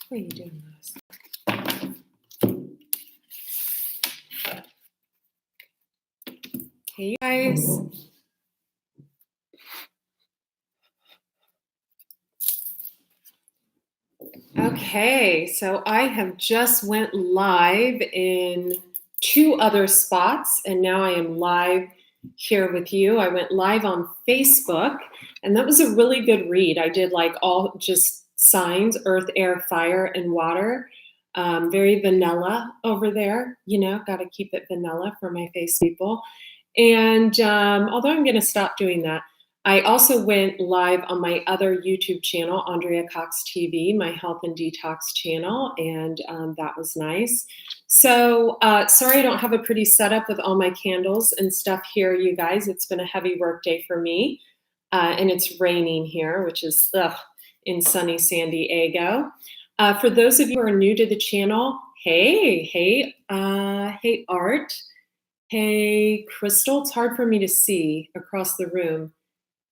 How are you doing this? Hey, you guys. Okay, so I have just went live in 2 other spots, and now I am live here with you. I went live on Facebook, and that was a really good read. I did like all just signs, earth, air, fire, and water. Very vanilla over there, got to keep it vanilla for my face people. And although I'm going to stop doing that, I also went live on my other YouTube channel, Andrea Cox TV, my health and detox channel, and that was nice. So sorry I don't have a pretty setup with all my candles and stuff here, you guys. It's been a heavy work day for me, and it's raining here, which is in sunny San Diego. For those of you who are new to the channel, hey, Art. Hey, Crystal. It's hard for me to see across the room.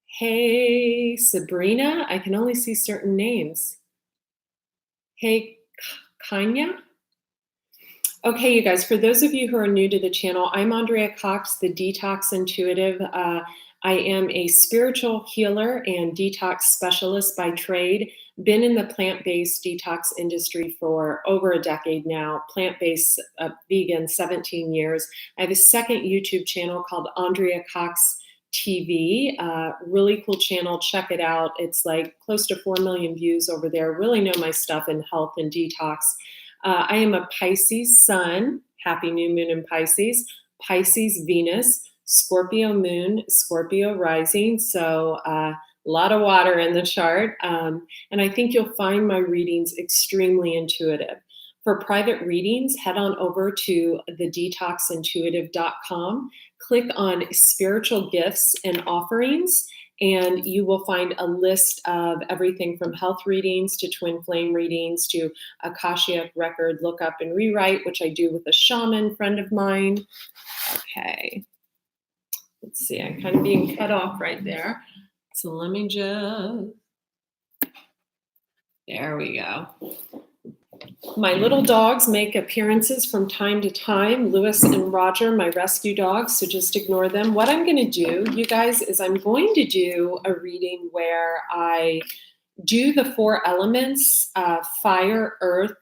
Hey, Sabrina. I can only see certain names. Hey, Kanya. Okay, you guys, for those of you who are new to the channel, I'm Andrea Cox, the Detox Intuitive. I am a spiritual healer and detox specialist by trade. Been in the plant-based detox industry for over a decade now, plant-based vegan, 17 years. I have a second YouTube channel called Andrea Cox TV, really cool channel. Check it out. It's like close to 4 million views over there. Really know my stuff in health and detox. I am a Pisces sun, happy new moon in Pisces, Pisces Venus, Scorpio moon, Scorpio rising. So a lot of water in the chart. And I think you'll find my readings extremely intuitive. For private readings, head on over to thedetoxintuitive.com, click on spiritual gifts and offerings, and you will find a list of everything from health readings to twin flame readings to Akashic record lookup and rewrite, which I do with a shaman friend of mine. Okay. Let's see, I'm kind of being cut off right there. So let me just, there we go. My little dogs make appearances from time to time, Lewis and Roger, my rescue dogs, so just ignore them. What I'm going to do, you guys, is I'm going to do a reading where I do the 4 elements, fire, earth,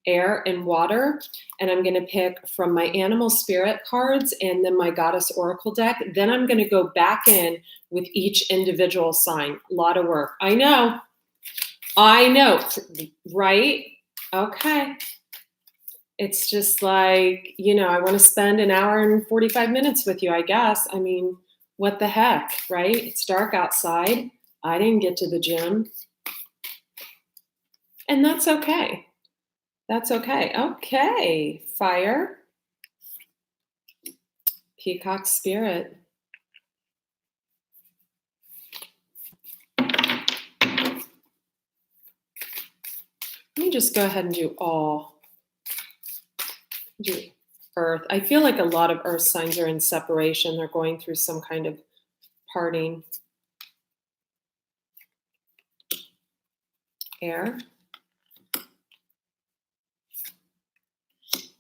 air, and water, and I'm going to pick from my animal spirit cards and then my goddess oracle deck. Then I'm going to go back in with each individual sign. A lot of work. I know, right? Okay. It's just like, I want to spend an hour and 45 minutes with you, I guess. I mean, what the heck, right? It's dark outside. I didn't get to the gym. And that's okay. That's okay. Okay. Fire. Peacock spirit. Let me just go ahead and do earth. I feel like a lot of earth signs are in separation. They're going through some kind of parting. Air.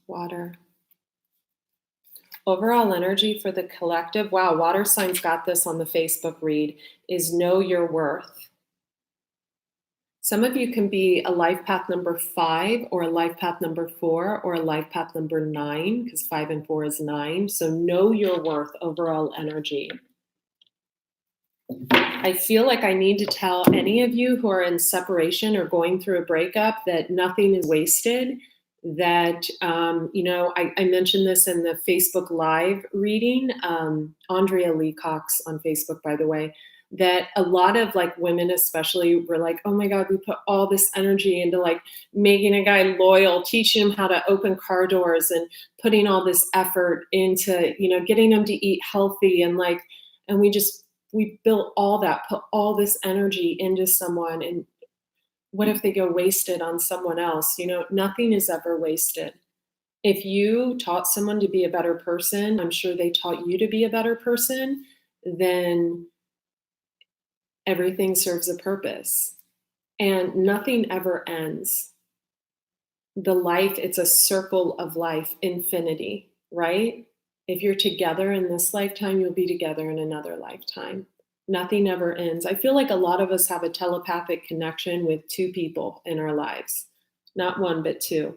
Water. Overall energy for the collective. Wow, water signs got this on the Facebook read, is know your worth. Some of you can be a life path number 5 or a life path number 4 or a life path number 9, because 5 and 4 is 9. So know your worth, overall energy. I feel like I need to tell any of you who are in separation or going through a breakup that nothing is wasted. That, I mentioned this in the Facebook Live reading, Andrea Lee Cox on Facebook, by the way, that a lot of like women especially were like, oh my God, we put all this energy into like making a guy loyal, teaching him how to open car doors and putting all this effort into, getting him to eat healthy. And we built all that, put all this energy into someone. And what if they go wasted on someone else? Nothing is ever wasted. If you taught someone to be a better person, I'm sure they taught you to be a better person, then everything serves a purpose. And nothing ever ends. the life, it's a circle of life, infinity, right? If you're together in this lifetime, you'll be together in another lifetime. Nothing ever ends. I feel like a lot of us have a telepathic connection with two people in our lives, not one, but two.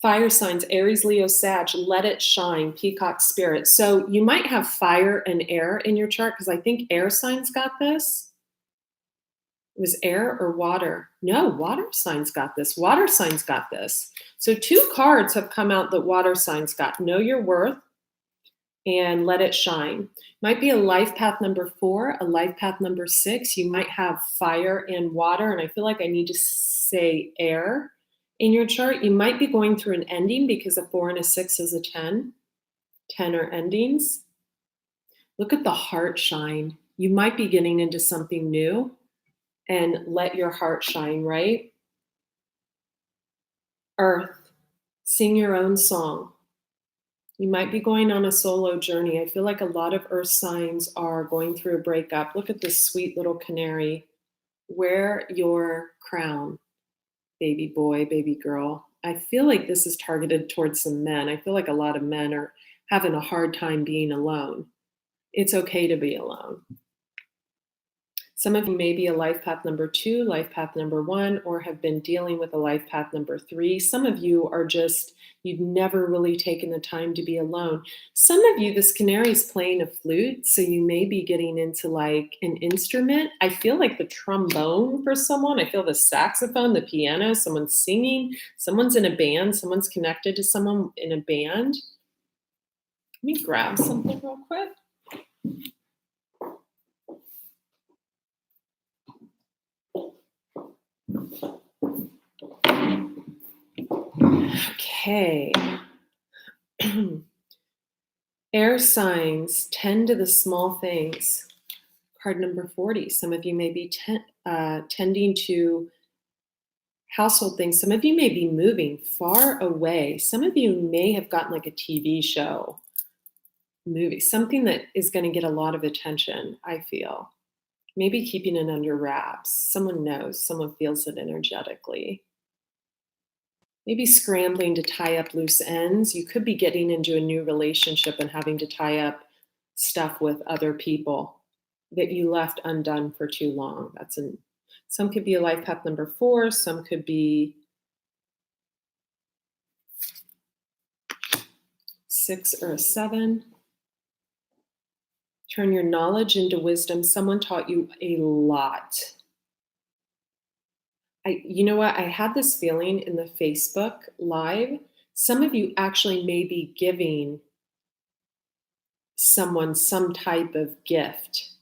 Fire signs, Aries, Leo, Sag, let it shine, peacock spirit. So you might have fire and air in your chart because I think air signs got this. It was air or water? No, water signs got this. Water signs got this. So two cards have come out that water signs got. Know your worth and let it shine. Might be a life path number 4, a life path number 6. You might have fire and water, and I feel like I need to say air in your chart. You might be going through an ending because a 4 and a 6 is a 10. 10 are endings. Look at the heart shine. You might be getting into something new. And let your heart shine, right? Earth, sing your own song. You might be going on a solo journey. I feel like a lot of earth signs are going through a breakup. Look at this sweet little canary. Wear your crown, baby boy, baby girl. I feel like this is targeted towards some men. I feel like a lot of men are having a hard time being alone. It's okay to be alone. Some of you may be a life path number 2, life path number 1, or have been dealing with a life path number 3. Some of you are just, you've never really taken the time to be alone. Some of you, this canary is playing a flute, so you may be getting into like an instrument. I feel like the trombone for someone. I feel the saxophone, the piano, someone's singing, someone's in a band, someone's connected to someone in a band. Let me grab something real quick. Okay. Air signs tend to the small things. Card number 40. Some of you may be tending to household things. Some of you may be moving far away. Some of you may have gotten like a TV show, movie, something that is going to get a lot of attention, I feel. Maybe keeping it under wraps. Someone knows, someone feels it energetically. Maybe scrambling to tie up loose ends. You could be getting into a new relationship and having to tie up stuff with other people that you left undone for too long. Some could be a life path number 4. Some could be 6 or a 7. Turn your knowledge into wisdom. Someone taught you a lot. You know what? I had this feeling in the Facebook Live. Some of you actually may be giving someone some type of gift.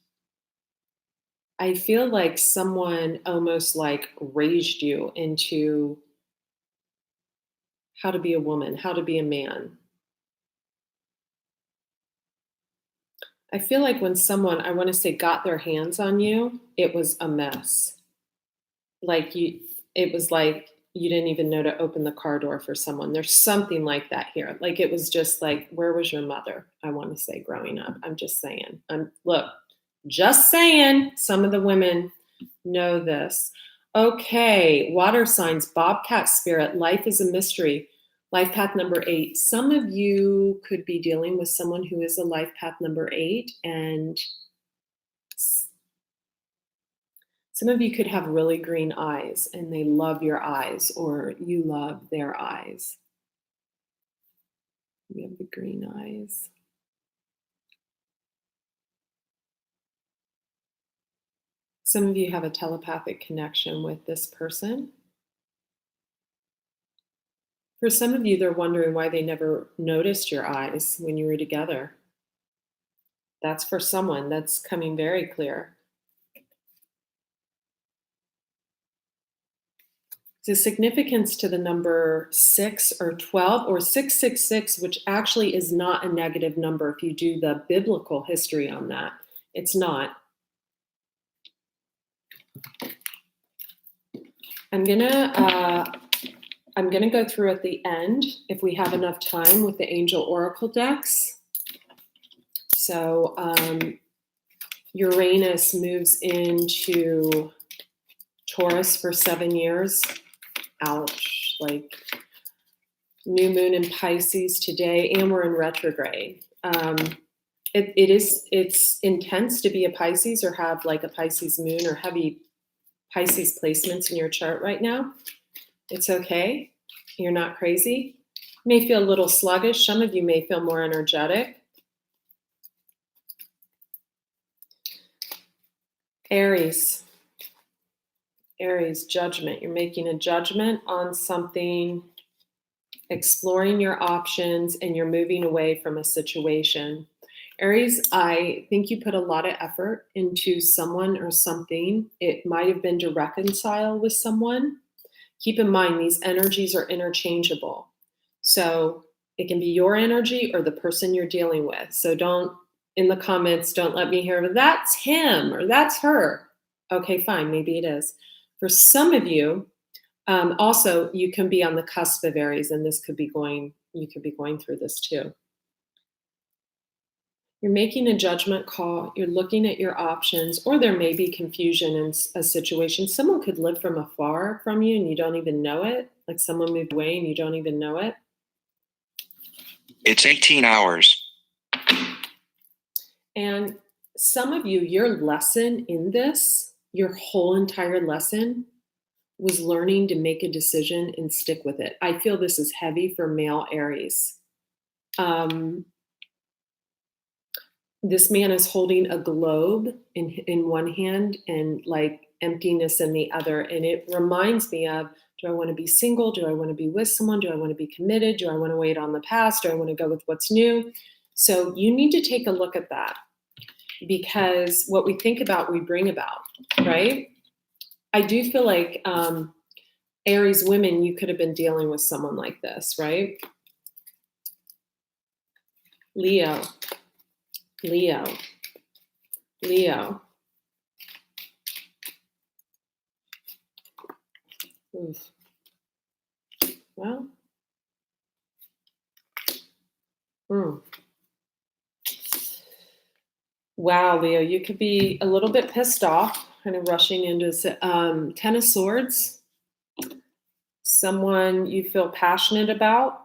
I feel like someone almost like raised you into how to be a woman, how to be a man. I feel like when someone, I want to say, got their hands on you, it was a mess. It was like you didn't even know to open the car door for someone. There's something like that here. Like it was just like, where was your mother? I want to say growing up. I'm just saying. Look, just saying. Some of the women know this. Okay, water signs, bobcat spirit. Life is a mystery. Life path number 8. Some of you could be dealing with someone who is a life path number 8, and some of you could have really green eyes and they love your eyes, or you love their eyes. You have the green eyes. Some of you have a telepathic connection with this person. For some of you, they're wondering why they never noticed your eyes when you were together. That's for someone. That's coming very clear. The significance to the number 6 or 12 or 666, which actually is not a negative number if you do the biblical history on that. It's not. I'm gonna go through at the end if we have enough time with the angel oracle decks. So Uranus moves into Taurus for 7 years. Ouch. Like, New moon in Pisces today, and we're in retrograde. It's intense to be a Pisces or have like a Pisces moon or heavy Pisces placements in your chart right now. It's okay. You're not crazy. You may feel a little sluggish. Some of you may feel more energetic. Aries, judgment. You're making a judgment on something, exploring your options, and you're moving away from a situation. Aries, I think you put a lot of effort into someone or something. It might have been to reconcile with someone. Keep in mind, these energies are interchangeable. So it can be your energy or the person you're dealing with. So don't, in the comments, don't let me hear, that's him or that's her. Okay, fine, maybe it is. For some of you, also, you can be on the cusp of Aries, and you could be going through this too. You're making a judgment call, you're looking at your options, or there may be confusion in a situation. Someone could live from afar from you and you don't even know it. Like someone moved away and you don't even know it. It's 18 hours. And some of you, your lesson in this, your whole entire lesson was learning to make a decision and stick with it. I feel this is heavy for male Aries. This man is holding a globe in one hand and like emptiness in the other. And it reminds me of, do I want to be single? Do I want to be with someone? Do I want to be committed? Do I want to wait on the past? Do I want to go with what's new? So you need to take a look at that, because what we think about, we bring about, right? I do feel like Aries women, you could have been dealing with someone like this, right? Leo. Oof. Well, wow, Leo, you could be a little bit pissed off, kind of rushing into Ten of Swords. Someone you feel passionate about.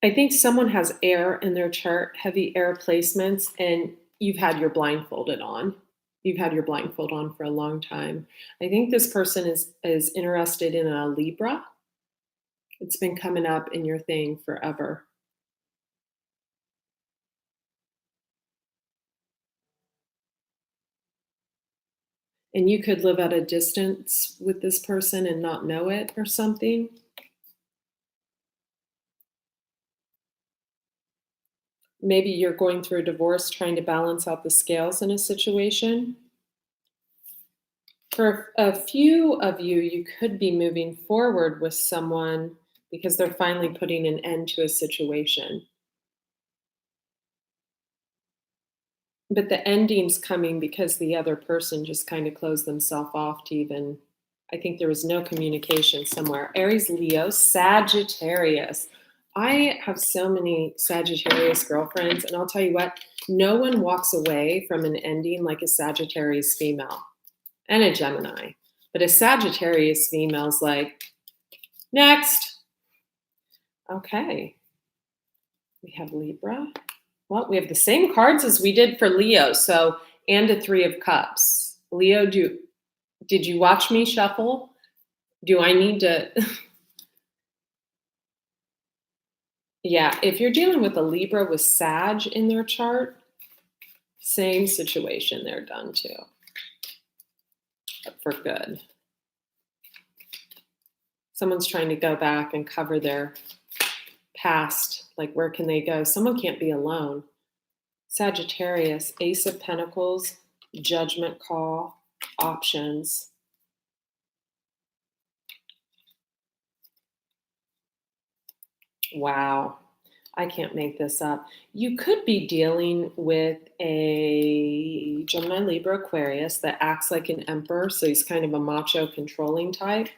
I think someone has air in their chart, heavy air placements, and you've had your blindfolded on. You've had your blindfold on for a long time. I think this person is interested in a Libra. It's been coming up in your thing forever. And you could live at a distance with this person and not know it or something. Maybe you're going through a divorce, trying to balance out the scales in a situation. For a few of you, you could be moving forward with someone because they're finally putting an end to a situation. But the ending's coming because the other person just kind of closed themselves off to even, I think there was no communication somewhere. Aries, Leo, Sagittarius. I have so many Sagittarius girlfriends, and I'll tell you what, no one walks away from an ending like a Sagittarius female and a Gemini. But a Sagittarius female is like, next. Okay. We have Libra. Well, we have the same cards as we did for Leo, so, and a Three of Cups. Leo, did you watch me shuffle? Do I need to? Yeah, if you're dealing with a Libra with Sag in their chart, same situation, they're done too. But for good. Someone's trying to go back and cover their past. Like, where can they go? Someone can't be alone. Sagittarius, Ace of Pentacles, Judgment Call, options. Wow. I can't make this up. You could be dealing with a Gemini, Libra, Aquarius that acts like an emperor. So he's kind of a macho, controlling type.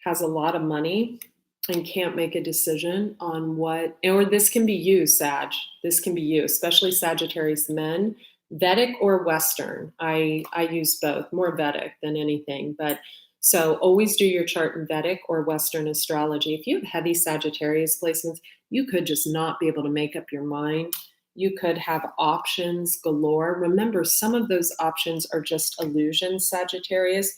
Has a lot of money and can't make a decision on what, or this can be you, Sag. This can be you, especially Sagittarius men. Vedic or Western. I use both, more Vedic than anything. But so always do your chart in Vedic or Western astrology. If you have heavy Sagittarius placements, you could just not be able to make up your mind. You could have options galore. Remember, some of those options are just illusions, Sagittarius.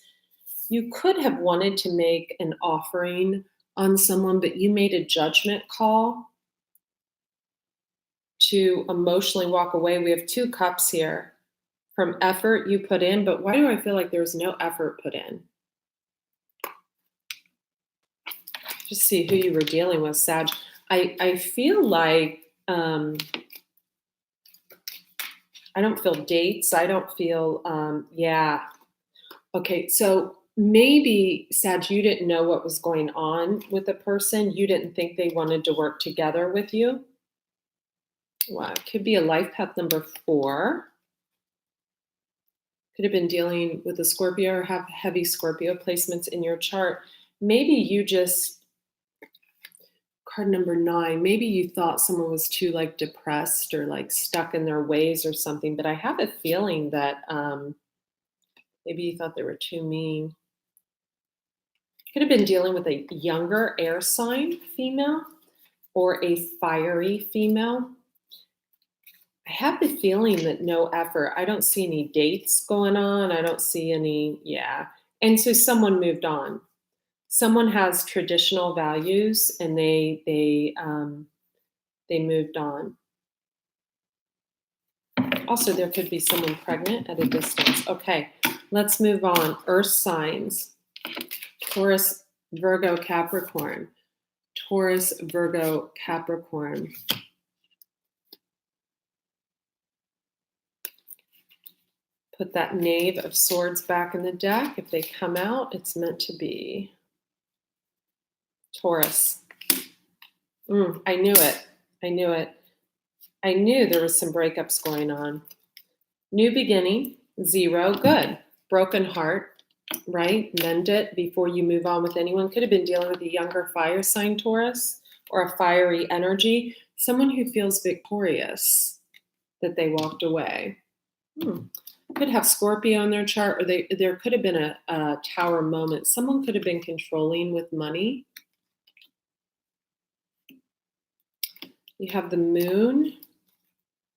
You could have wanted to make an offering on someone, but you made a judgment call to emotionally walk away. We have 2 cups here from effort you put in, but why do I feel like there's no effort put in? Just see who you were dealing with, Sag. I feel like I don't feel dates. I don't feel, yeah. Okay, so maybe, Sag, you didn't know what was going on with the person. You didn't think they wanted to work together with you. Wow, it could be a life path number 4. Could have been dealing with a Scorpio or have heavy Scorpio placements in your chart. Maybe you just, card number 9, maybe you thought someone was too like depressed or like stuck in their ways or something, but I have a feeling that maybe you thought they were too mean. Could have been dealing with a younger air sign female or a fiery female. I have the feeling that no effort. I don't see any dates going on. I don't see any, yeah. And so someone moved on. Someone has traditional values and they moved on. Also, there could be someone pregnant at a distance. Okay, let's move on. Earth signs. Taurus, Virgo, Capricorn. Taurus, Virgo, Capricorn. Put that Knave of Swords back in the deck. If they come out, it's meant to be Taurus. I knew it. I knew it. I knew there was some breakups going on. New beginning, 0, good. Broken heart, right? Mend it before you move on with anyone. Could have been dealing with a younger fire sign Taurus or a fiery energy. Someone who feels victorious that they walked away. Could have Scorpio in their chart, or there could have been a tower moment. Someone could have been controlling with money. You have the Moon,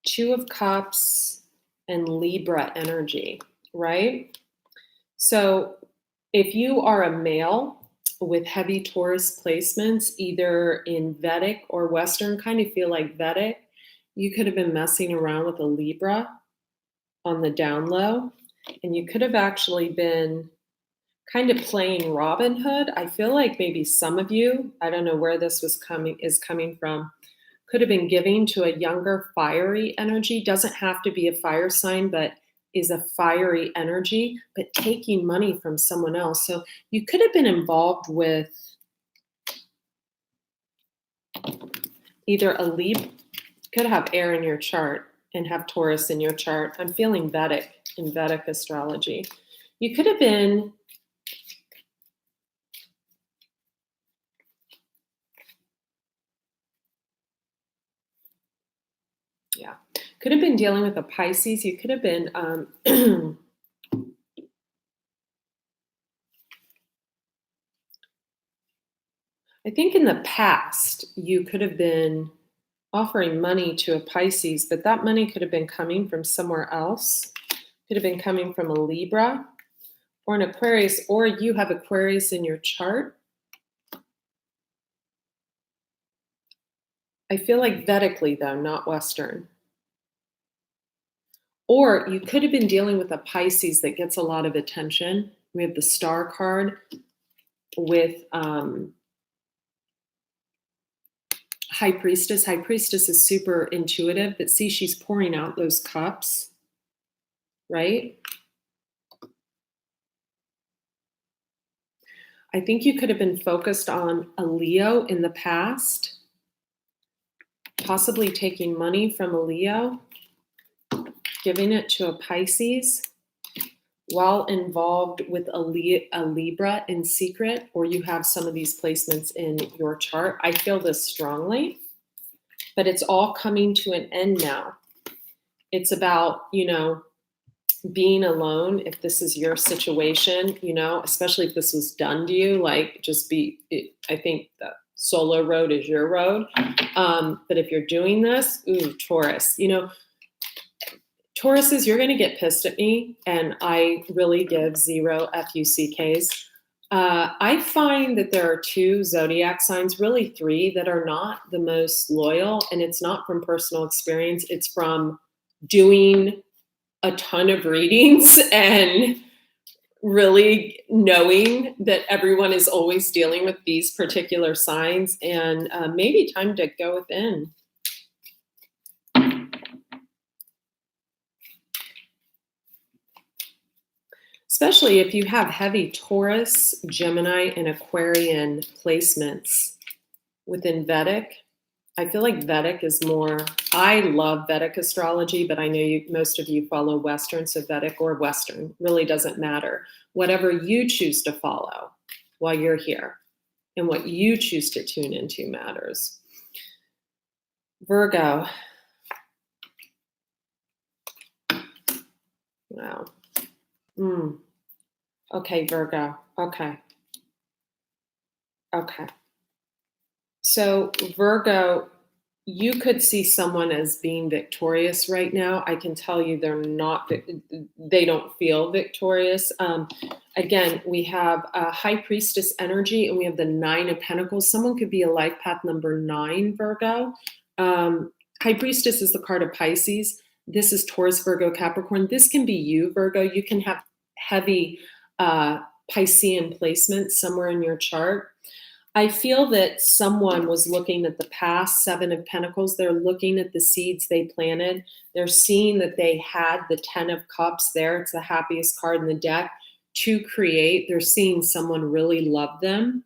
2 of Cups, and Libra energy, right? So if you are a male with heavy Taurus placements, either in Vedic or Western, kind of feel like Vedic, you could have been messing around with a Libra on the down low, and you could have actually been kind of playing Robin Hood. I feel like maybe some of you, I don't know where this is coming from, could have been giving to a younger fiery energy. Doesn't have to be a fire sign, but is a fiery energy, but taking money from someone else. So you could have been involved with either a Libra, could have air in your chart and have Taurus in your chart. I'm feeling Vedic in Vedic astrology. You could have been could have been dealing with a Pisces. You could have been I think in the past you could have been offering money to a Pisces, but that money could have been coming from somewhere else. Could have been coming from a Libra or an Aquarius, or you have Aquarius in your chart. I feel like Vedically though, not Western. Or you could have been dealing with a Pisces that gets a lot of attention. We have the Star card with High Priestess. High Priestess is super intuitive, but see, she's pouring out those cups, right? I think you could have been focused on a Leo in the past, possibly taking money from a Leo, giving it to a Pisces while involved with a Libra in secret, or you have some of these placements in your chart. I feel this strongly, but it's all coming to an end now. It's about, being alone. If this is your situation, especially if this was done to you, like I think the solo road is your road. But if you're doing this, ooh, Taurus, Tauruses, you're going to get pissed at me, and I really give zero FUCKs. I find that there are two zodiac signs, really three, that are not the most loyal, and it's not from personal experience. It's from doing a ton of readings and really knowing that everyone is always dealing with these particular signs, and maybe time to go within. Especially if you have heavy Taurus, Gemini, and Aquarian placements within Vedic. I feel like Vedic is more, I love Vedic astrology, but I know most of you follow Western, so Vedic or Western really doesn't matter. Whatever you choose to follow while you're here and what you choose to tune into matters. Virgo. Wow. Okay, Virgo. Okay. So Virgo, you could see someone as being victorious right now. I can tell you they don't feel victorious. Again, we have a High Priestess energy and we have the Nine of Pentacles. Someone could be a life path number 9, Virgo. High Priestess is the card of Pisces. This is Taurus, Virgo, Capricorn. This can be you, Virgo. You can have heavy Piscean placement somewhere in your chart. I feel that someone was looking at the past 7 of Pentacles. They're looking at the seeds they planted. They're seeing that they had the 10 of Cups there. It's the happiest card in the deck to create. They're seeing someone really love them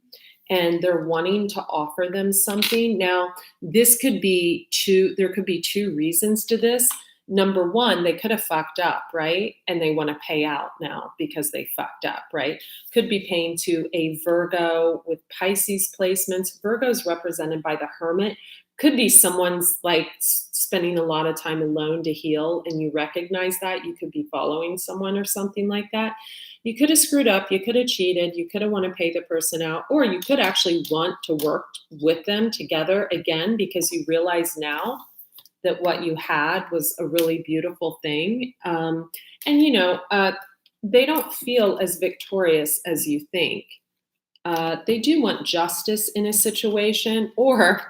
and they're wanting to offer them something. Now, there could be two reasons to this. Number one, they could have fucked up, right? And they want to pay out now because they fucked up, right? Could be paying to a Virgo with Pisces placements. Virgo's represented by the Hermit. Could be someone's like spending a lot of time alone to heal and you recognize that. You could be following someone or something like that. You could have screwed up. You could have cheated. You could have want to pay the person out, or you could actually want to work with them together again because you realize now that what you had was a really beautiful thing. They don't feel as victorious as you think. They do want justice in a situation, or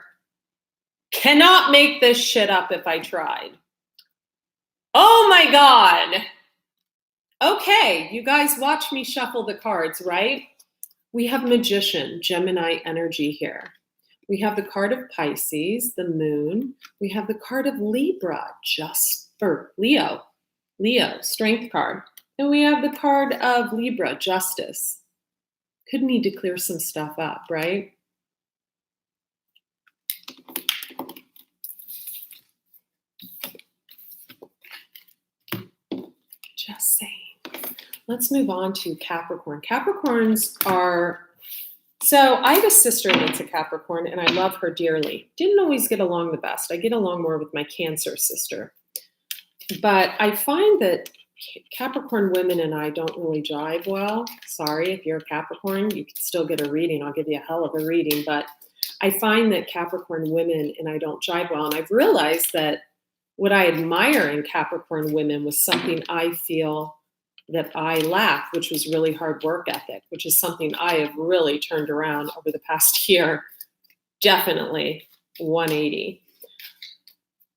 cannot make this shit up if I tried. Oh my God. Okay, you guys watch me shuffle the cards, right? We have Magician, Gemini energy here. We have the card of Pisces, the moon. We have the card of Libra, Leo, strength card. And we have the card of Libra, justice. Could need to clear some stuff up, right? Just saying. Let's move on to Capricorn. Capricorns are... So I have a sister that's a Capricorn, and I love her dearly. Didn't always get along the best. I get along more with my Cancer sister. But I find that Capricorn women and I don't really jive well. Sorry, if you're a Capricorn, you can still get a reading. I'll give you a hell of a reading. But I find that Capricorn women and I don't jive well. And I've realized that what I admire in Capricorn women was something I feel that I lack, which was really hard work ethic, which is something I have really turned around over the past year. Definitely 180.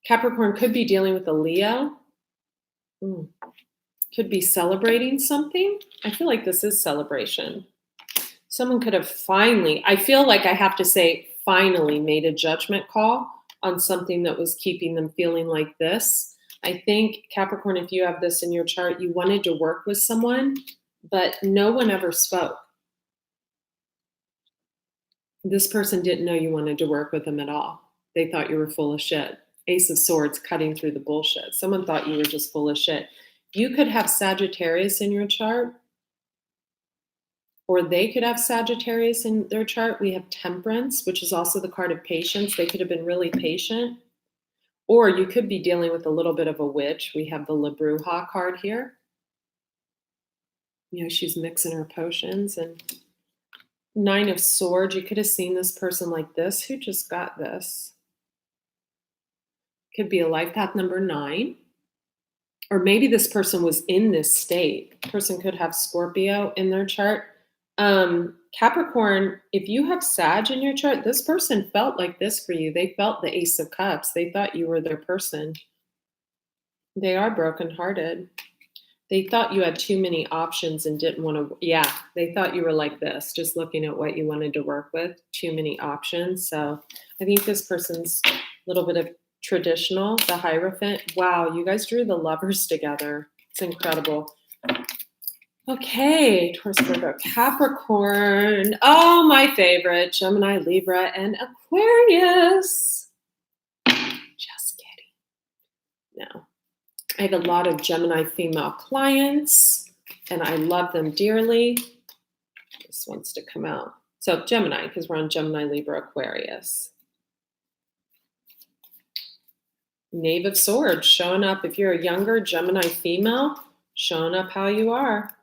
Capricorn could be dealing with a Leo. Could be celebrating something. I feel like this is celebration. Someone could have I feel like I have to say finally made a judgment call on something that was keeping them feeling like this. I think, Capricorn, if you have this in your chart, you wanted to work with someone, but no one ever spoke. This person didn't know you wanted to work with them at all. They thought you were full of shit. Ace of Swords cutting through the bullshit. Someone thought you were just full of shit. You could have Sagittarius in your chart, or they could have Sagittarius in their chart. We have Temperance, which is also the card of patience. They could have been really patient. Or you could be dealing with a little bit of a witch. We have the La Bruja card here. She's mixing her potions. And Nine of Swords, you could have seen this person like this. Who just got this? Could be a life path number 9. Or maybe this person was in this state. Person could have Scorpio in their chart. Capricorn, if you have Sag in your chart, this person felt like this for you. They felt the Ace of Cups. They thought you were their person. They are brokenhearted. They thought you had too many options and didn't want to. Yeah, they thought you were like this, just looking at what you wanted to work with, too many options. So I think this person's a little bit of traditional, the Hierophant. Wow, you guys drew the lovers together. It's incredible. Okay, Taurus, Virgo, Capricorn. Oh, my favorite, Gemini, Libra, and Aquarius. Just kidding. No. I have a lot of Gemini female clients, and I love them dearly. This wants to come out. So Gemini, because we're on Gemini, Libra, Aquarius. Knave of Swords, showing up. If you're a younger Gemini female, showing up how you are.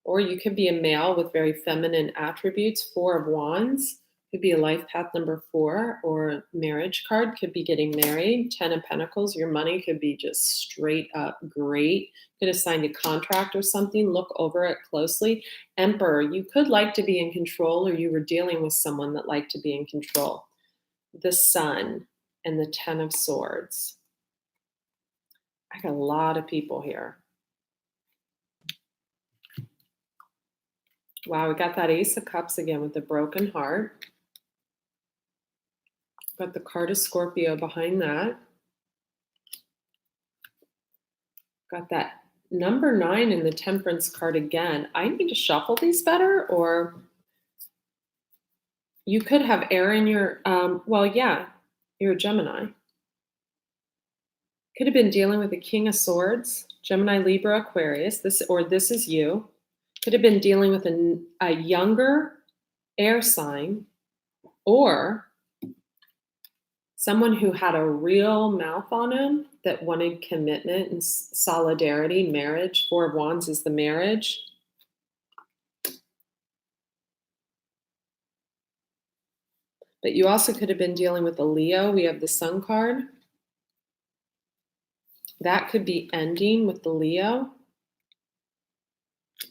Or you could be a male with very feminine attributes. 4 of Wands. Could be a life path number 4, or marriage card. Could be getting married. 10 of Pentacles. Your money could be just straight up great. Could have signed a contract or something. Look over it closely. Emperor. You could like to be in control, or you were dealing with someone that liked to be in control. The Sun and the 10 of Swords. I got a lot of people here. Wow, we got that Ace of Cups again with the broken heart. Got the card of Scorpio behind that. Got that number 9 in the Temperance card again. I need to shuffle these better, or you could have air in your, you're a Gemini. Could have been dealing with the King of Swords, Gemini, Libra, Aquarius. This is you. Could have been dealing with a younger air sign, or someone who had a real mouth on him that wanted commitment and solidarity, marriage. 4 of Wands is the marriage. But you also could have been dealing with a Leo. We have the Sun card. That could be ending with the Leo.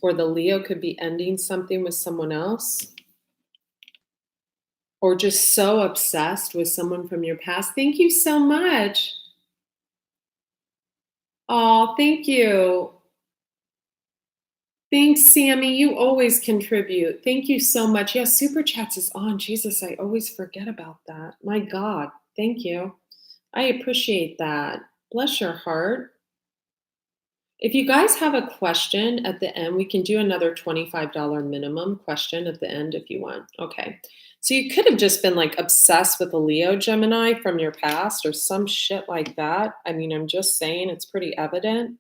Or the Leo could be ending something with someone else. Or just so obsessed with someone from your past. Thank you so much. Oh, thank you. Thanks, Sammy. You always contribute. Thank you so much. Yes, Super Chats is on. Jesus, I always forget about that. My God. Thank you. I appreciate that. Bless your heart. If you guys have a question at the end, we can do another $25 minimum question at the end if you want. Okay. So you could have just been like obsessed with a Leo Gemini from your past or some shit like that. I mean, I'm just saying it's pretty evident.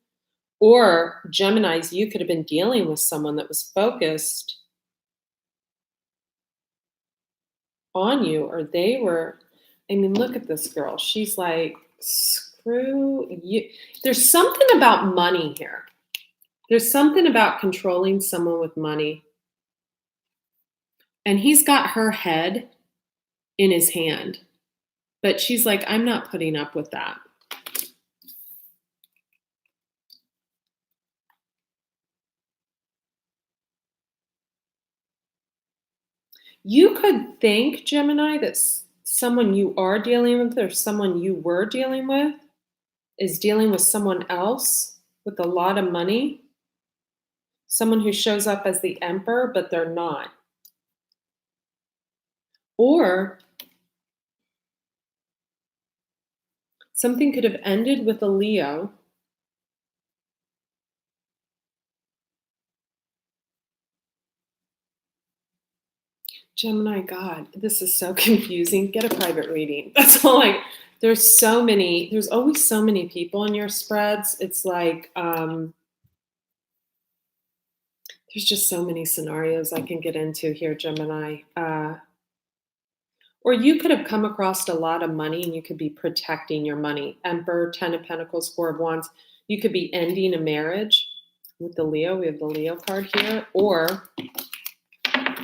Or Geminis, you could have been dealing with someone that was focused on you, or they were. I mean, look at this girl. She's like, screw you. There's something about money here. There's something about controlling someone with money. And he's got her head in his hand. But she's like, I'm not putting up with that. You could think, Gemini, that someone you are dealing with or someone you were dealing with is dealing with someone else with a lot of money. Someone who shows up as the Emperor, but they're not. Or something could have ended with a Leo. Gemini, God, this is so confusing. Get a private reading. That's all there's always so many people in your spreads. It's like, there's just so many scenarios I can get into here, Gemini. Or you could have come across a lot of money and you could be protecting your money. Emperor, 10 of Pentacles, 4 of Wands. You could be ending a marriage with the Leo. We have the Leo card here. Or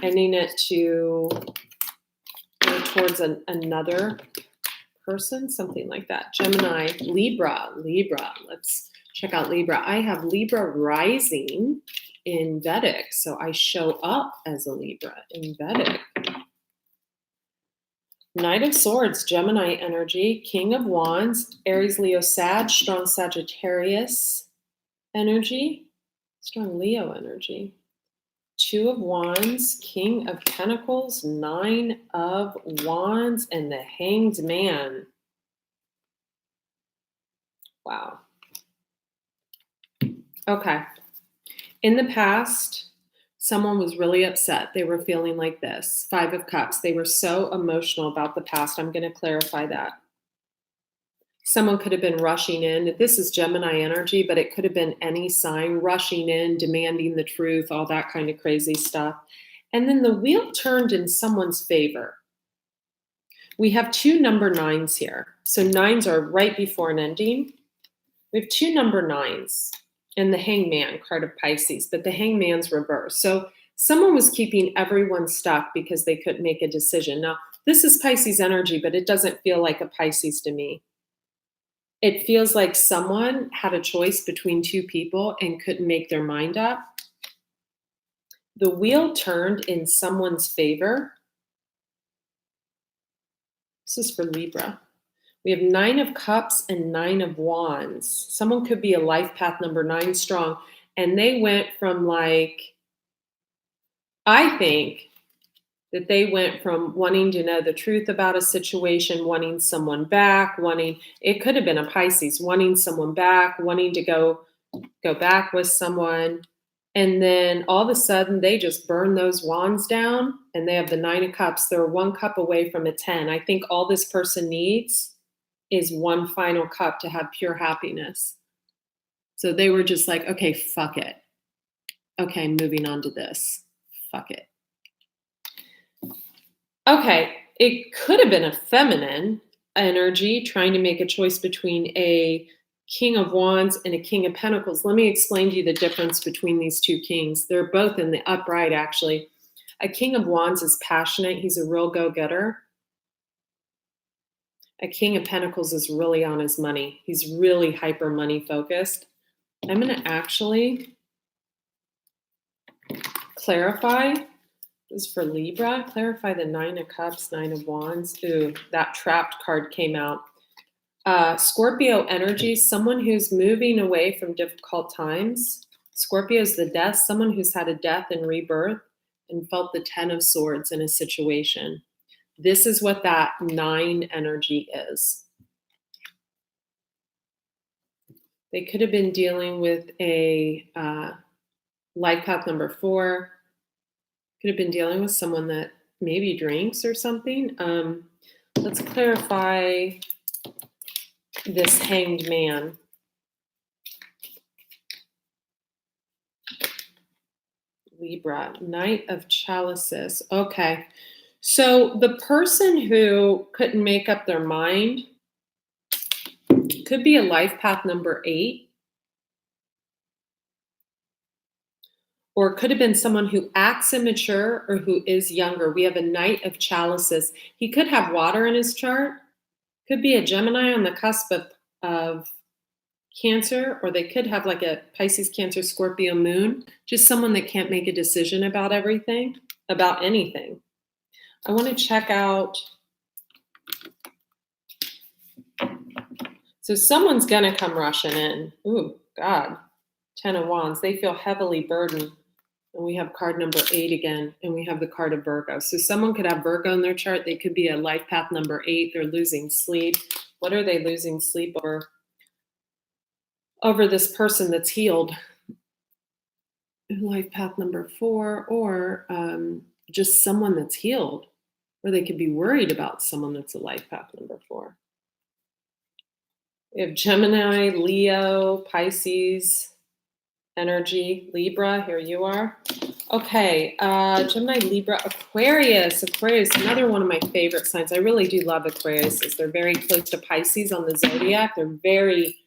ending it to go towards another person, something like that. Gemini, Libra. Let's check out Libra. I have Libra rising in Vedic. So I show up as a Libra in Vedic. Knight of Swords, Gemini energy, King of Wands, Aries, Leo, Sag, strong Sagittarius energy, strong Leo energy. Two of Wands, King of Pentacles, Nine of Wands, and the Hanged Man. Wow. Okay. In the past, someone was really upset. They were feeling like this. 5 of Cups. They were so emotional about the past. I'm going to clarify that. Someone could have been rushing in. This is Gemini energy, but it could have been any sign rushing in, demanding the truth, all that kind of crazy stuff. And then the wheel turned in someone's favor. We have 2 number 9s here. So 9s are right before an ending. We have 2 number 9s and the Hangman card of Pisces, but the Hangman's reversed. So someone was keeping everyone stuck because they couldn't make a decision. Now, this is Pisces energy, but it doesn't feel like a Pisces to me. It feels like someone had a choice between 2 people and couldn't make their mind up. The wheel turned in someone's favor. This is for Libra. We have 9 of Cups and 9 of Wands. Someone could be a life path number 9 strong. And they went from I think that they went from wanting to know the truth about a situation, wanting someone back, it could have been a Pisces, wanting someone back, wanting to go back with someone. And then all of a sudden they just burn those wands down and they have the 9 of Cups. They're 1 cup away from a 10. I think all this person needs is 1 final cup to have pure happiness. So they were just like, okay, fuck it. Okay, moving on to this. Fuck it. Okay, it could have been a feminine energy trying to make a choice between a King of Wands and a King of Pentacles. Let me explain to you the difference between these 2 kings. They're both in the upright, actually. A King of Wands is passionate. He's a real go-getter. A King of Pentacles is really on his money. He's really hyper money focused. I'm going to actually clarify. This is for Libra. Clarify the 9 of Cups, 9 of Wands. Ooh, that trapped card came out. Scorpio energy, someone who's moving away from difficult times. Scorpio is the death, someone who's had a death and rebirth and felt the 10 of Swords in a situation. This is what that 9 energy is. They could have been dealing with a life path number 4. Could have been dealing with someone that maybe drinks or something. Let's clarify this Hanged Man. Libra, Knight of Chalices. Okay. So the person who couldn't make up their mind could be a life path number 8. Or it could have been someone who acts immature or who is younger. We have a Knight of Chalices. He could have water in his chart. Could be a Gemini on the cusp of Cancer, or they could have like a Pisces, Cancer, Scorpio moon. Just someone that can't make a decision about everything, about anything. I want to check out. So someone's going to come rushing in. Ooh, God. 10 of Wands. They feel heavily burdened. And we have card number 8 again, and we have the card of Virgo. So someone could have Virgo in their chart. They could be a life path number 8. They're losing sleep. What are they losing sleep over? Over this person that's healed. Life path number 4, or just someone that's healed. Or they could be worried about someone that's a life path number 4. We have Gemini, Leo, Pisces energy, Libra, here you are. Okay, Gemini, Libra, Aquarius. Aquarius, another one of my favorite signs. I really do love Aquarius. They're very close to Pisces on the zodiac. They're very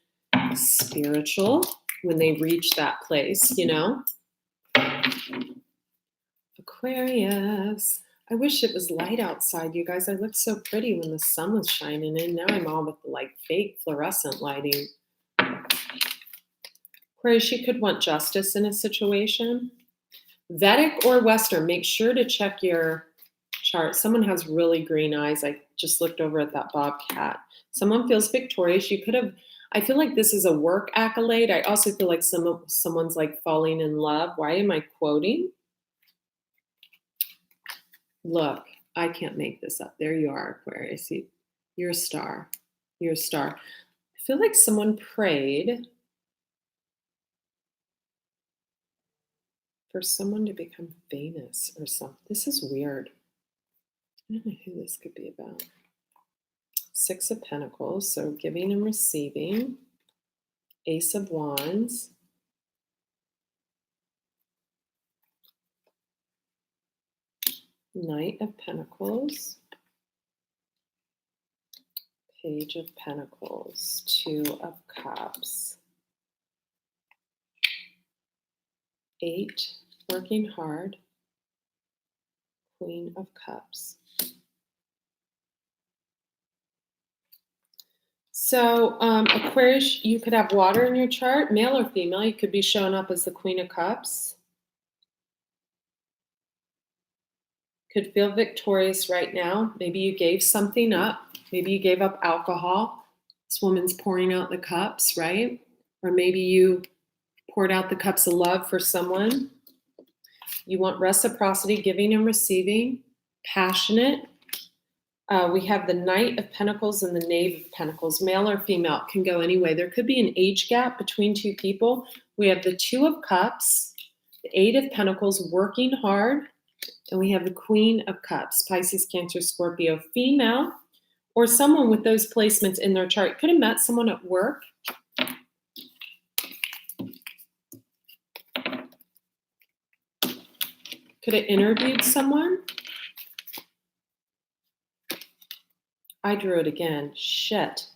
spiritual when they reach that place, you know? Aquarius. I wish it was light outside, you guys. I looked so pretty when the sun was shining in. Now I'm all with like fake fluorescent lighting. Aquarius, you could want justice in a situation. Vedic or Western, make sure to check your chart. Someone has really green eyes. I just looked over at that bobcat. Someone feels victorious. You could have, I feel like this is a work accolade. I also feel like someone's like falling in love. Why am I quoting? Look, I can't make this up. There you are, Aquarius. You're a star. You're a star. I feel like someone prayed for someone to become famous or something. This is weird. I don't know who this could be about. Six of Pentacles, so giving and receiving. Ace of Wands. Knight of Pentacles. Page of Pentacles. Two of Cups. 8, working hard. Queen of Cups. So Aquarius, you could have water in your chart, male or female. You could be showing up as the Queen of Cups. Could feel victorious right now. Maybe you gave something up. Maybe you gave up alcohol. This woman's pouring out the cups, right? Or maybe you poured out the cups of love for someone. You want reciprocity, giving and receiving, passionate. We have the Knight of Pentacles and the Knave of Pentacles, male or female, can go any way. There could be an age gap between two people. We have the Two of Cups, the Eight of Pentacles, working hard, and we have the Queen of Cups, Pisces, Cancer, Scorpio, female, or someone with those placements in their chart. Could have met someone at work. Could have interviewed someone. I drew it again. Shit.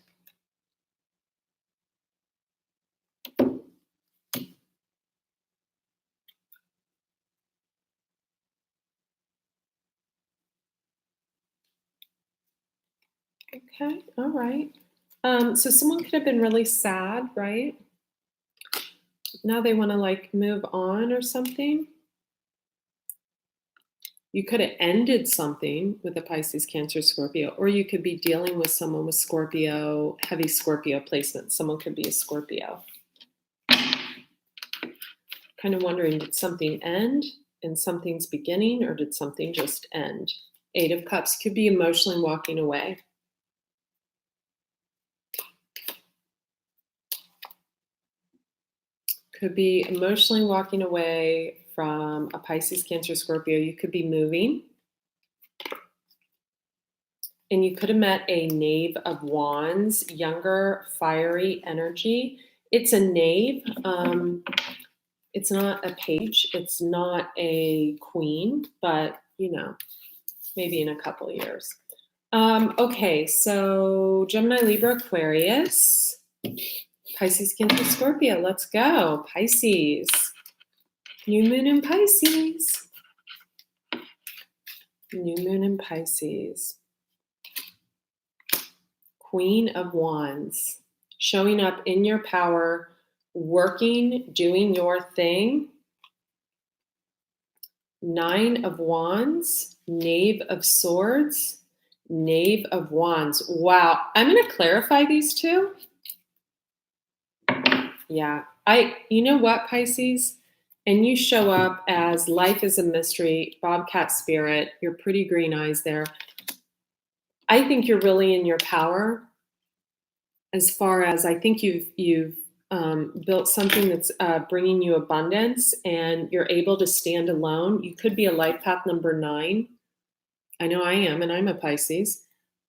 Okay, all right. So someone could have been really sad, right? Now they want to like move on or something. You could have ended something with a Pisces, Cancer, Scorpio, or you could be dealing with someone with Scorpio, heavy Scorpio placement. Someone could be a Scorpio. Kind of wondering, did something end and something's beginning, or did something just end? Eight of Cups could be emotionally walking away. Could be emotionally walking away from a Pisces, Cancer, Scorpio. You could be moving. And you could have met a Knave of Wands, younger, fiery energy. It's a knave. It's not a page. It's not a queen, but, you know, maybe in a couple of years. Okay, so Gemini, Libra, Aquarius, Pisces, Cancer, Scorpio. Let's go. Pisces. New moon in Pisces. New moon in Pisces. Queen of Wands. Showing up in your power, working, doing your thing. Nine of Wands. Knave of Swords. Knave of Wands. Wow. I'm going to clarify these two. Yeah. You know what, Pisces? And you show up as life is a mystery, Bobcat spirit, your pretty green eyes there. I think you're really in your power as far as I think you've built something that's bringing you abundance and you're able to stand alone. You could be a life path number 9. I know I am, and I'm a Pisces.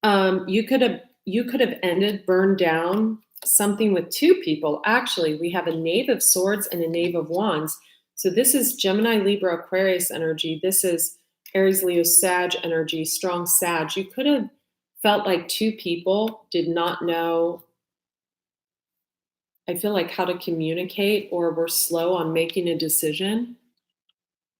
You could have ended, burned down something with two people. Actually, we have a Knave of Swords and a Knave of Wands. So this is Gemini, Libra, Aquarius energy. This is Aries, Leo, Sag energy, strong Sag. You could have felt like two people did not know, I feel like, how to communicate, or were slow on making a decision.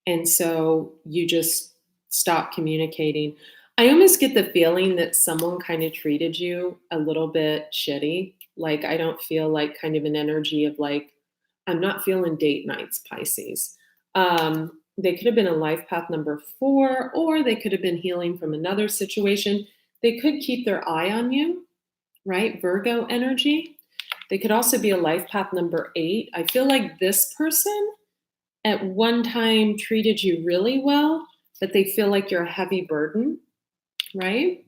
And so you just stop communicating. I almost get the feeling that someone kind of treated you a little bit shitty. Like, I don't feel like kind of an energy of like, I'm not feeling date nights, Pisces. They could have been a life path number 4, or they could have been healing from another situation. They could keep their eye on you, right? Virgo energy. They could also be a life path number 8. I feel like this person at one time treated you really well, but they feel like you're a heavy burden, right?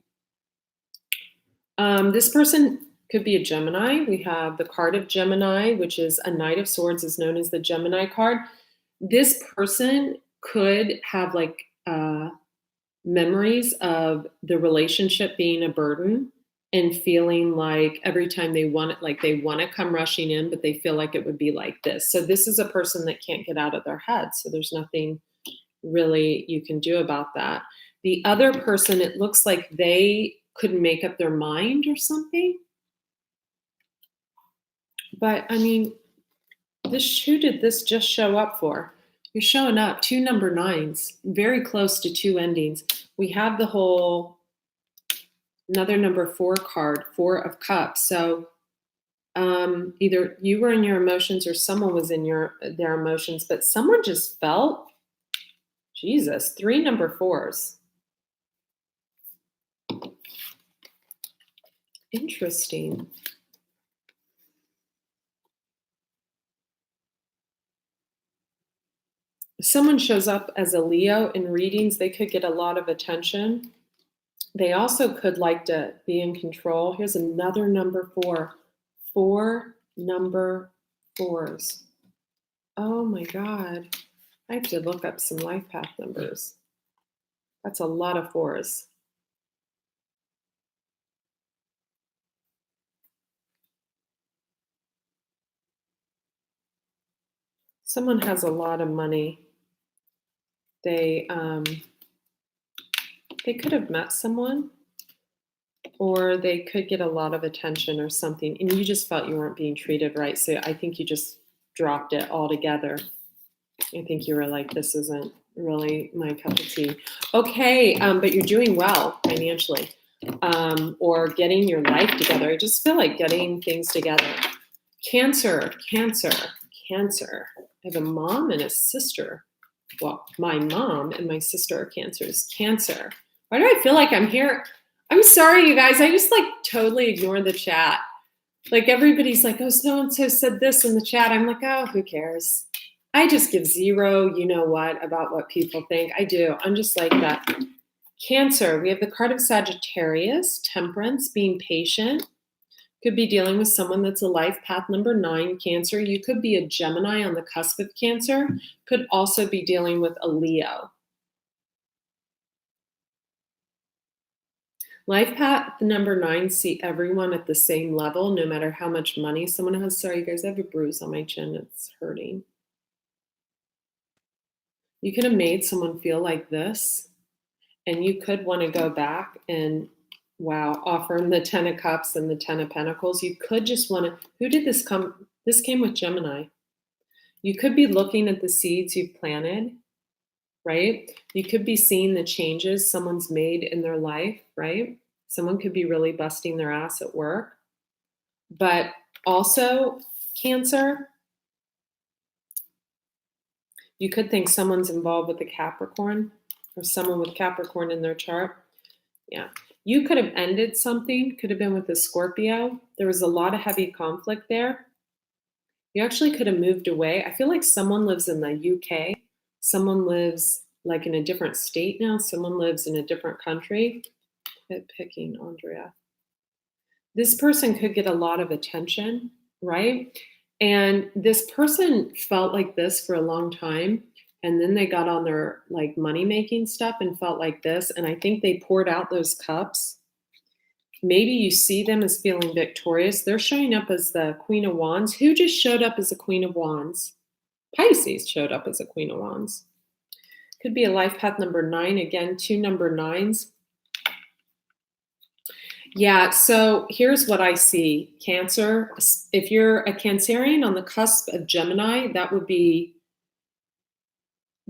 This person could be a Gemini. We have the card of Gemini, which is a Knight of Swords, is known as the Gemini card. This person could have like memories of the relationship being a burden and feeling like every time they want it, like they want to come rushing in, but they feel like it would be like this. So this is a person that can't get out of their head. So there's nothing really you can do about that. The other person, it looks like they couldn't make up their mind or something. But I mean, who did this just show up for? You're showing up 2 number 9s, very close to 2 endings. We have the whole another number 4 card, 4 of Cups. So either you were in your emotions or someone was in their emotions, but someone just felt, Jesus, 3 number 4s. Interesting. If someone shows up as a Leo in readings, they could get a lot of attention. They also could like to be in control. Here's another number 4. 4 number 4s. Oh my God. I have to look up some life path numbers. That's a lot of 4s. Someone has a lot of money. They could have met someone, or they could get a lot of attention or something, and you just felt you weren't being treated right. So I think you just dropped it altogether. I think you were like, this isn't really my cup of tea. Okay, but you're doing well financially, or getting your life together. I just feel like getting things together. Cancer, Cancer, Cancer. I have a mom and a sister. Well, my mom and my sister are Cancers. Cancer. Why do I feel like I'm here? I'm sorry, you guys. I just like totally ignore the chat. Like everybody's like, oh, so and so said this in the chat. I'm like, oh, who cares? I just give zero, you know what, about what people think. I do. I'm just like that. Cancer. We have the card of Sagittarius, Temperance, being patient. Could be dealing with someone that's a life path number 9, Cancer. You could be a Gemini on the cusp of Cancer. Could also be dealing with a Leo. Life path number 9, see everyone at the same level, no matter how much money someone has. Sorry, you guys, I have a bruise on my chin. It's hurting. You could have made someone feel like this, and you could want to go back and, wow, offer them the 10 of Cups and the 10 of Pentacles. You could just want to, who did this come? This came with Gemini. You could be looking at the seeds you've planted, right? You could be seeing the changes someone's made in their life, right? Someone could be really busting their ass at work. But also, Cancer, you could think someone's involved with a Capricorn, or someone with Capricorn in their chart. Yeah. You could have ended something, could have been with a Scorpio. There was a lot of heavy conflict there. You actually could have moved away. I feel like someone lives in the UK. Someone lives like in a different state now. Someone lives in a different country. Quit picking, Andrea. This person could get a lot of attention, right? And this person felt like this for a long time. And then they got on their like money making stuff and felt like this. And I think they poured out those cups. Maybe you see them as feeling victorious. They're showing up as the Queen of Wands. Who just showed up as the Queen of Wands? Pisces showed up as a Queen of Wands. Could be a life path number 9. Again, 2 number 9s. Yeah, so here's what I see. Cancer, if you're a Cancerian on the cusp of Gemini, that would be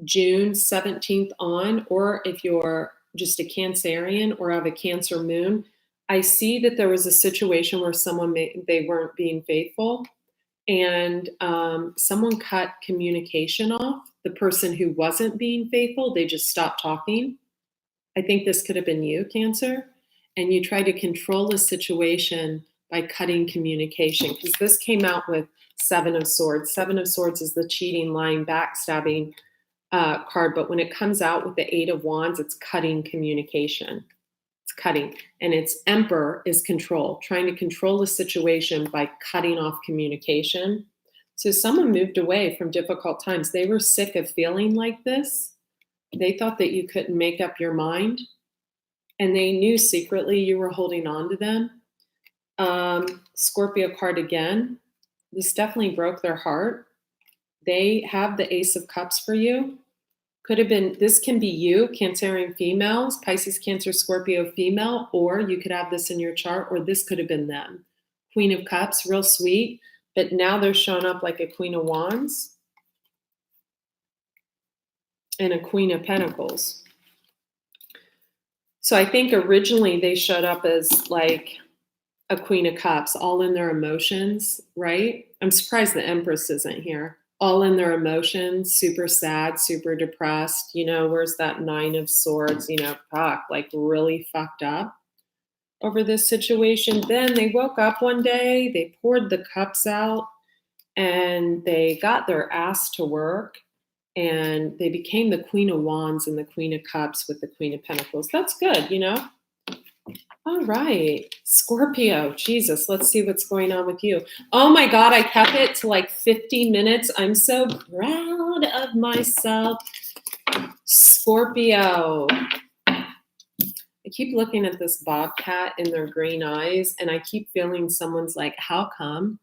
June 17th on, or if you're just a Cancerian or have a Cancer moon, I see that there was a situation where they weren't being faithful, and someone cut communication off. The person who wasn't being faithful, they just stopped talking. I think this could have been you, Cancer, and you try to control the situation by cutting communication, because this came out with Seven of Swords. Seven of Swords is the cheating, lying, backstabbing card, but when it comes out with the Eight of Wands, it's cutting communication. It's cutting, and its Emperor is control, trying to control the situation by cutting off communication. So someone moved away from difficult times. They were sick of feeling like this. They thought that you couldn't make up your mind, and they knew secretly you were holding on to them. Scorpio card again. This definitely broke their heart. They have the Ace of Cups for you. Could have been, this can be you, Cancerian females, Pisces, Cancer, Scorpio female, or you could have this in your chart, or this could have been them. Queen of Cups, real sweet, but now they're showing up like a Queen of Wands and a Queen of Pentacles. So I think originally they showed up as like a Queen of Cups, all in their emotions, right? I'm surprised the Empress isn't here. All in their emotions, super sad, super depressed. You know, where's that Nine of Swords? You know, like really fucked up over this situation. Then they woke up one day, they poured the cups out, and they got their ass to work, and they became the Queen of Wands and the Queen of Cups with the Queen of Pentacles. That's good, you know? All right, Scorpio, Jesus, let's see what's going on with you. Oh my God, I kept it to like 50 minutes. I'm so proud of myself. Scorpio. I keep looking at this bobcat in their green eyes, and I keep feeling someone's like, how come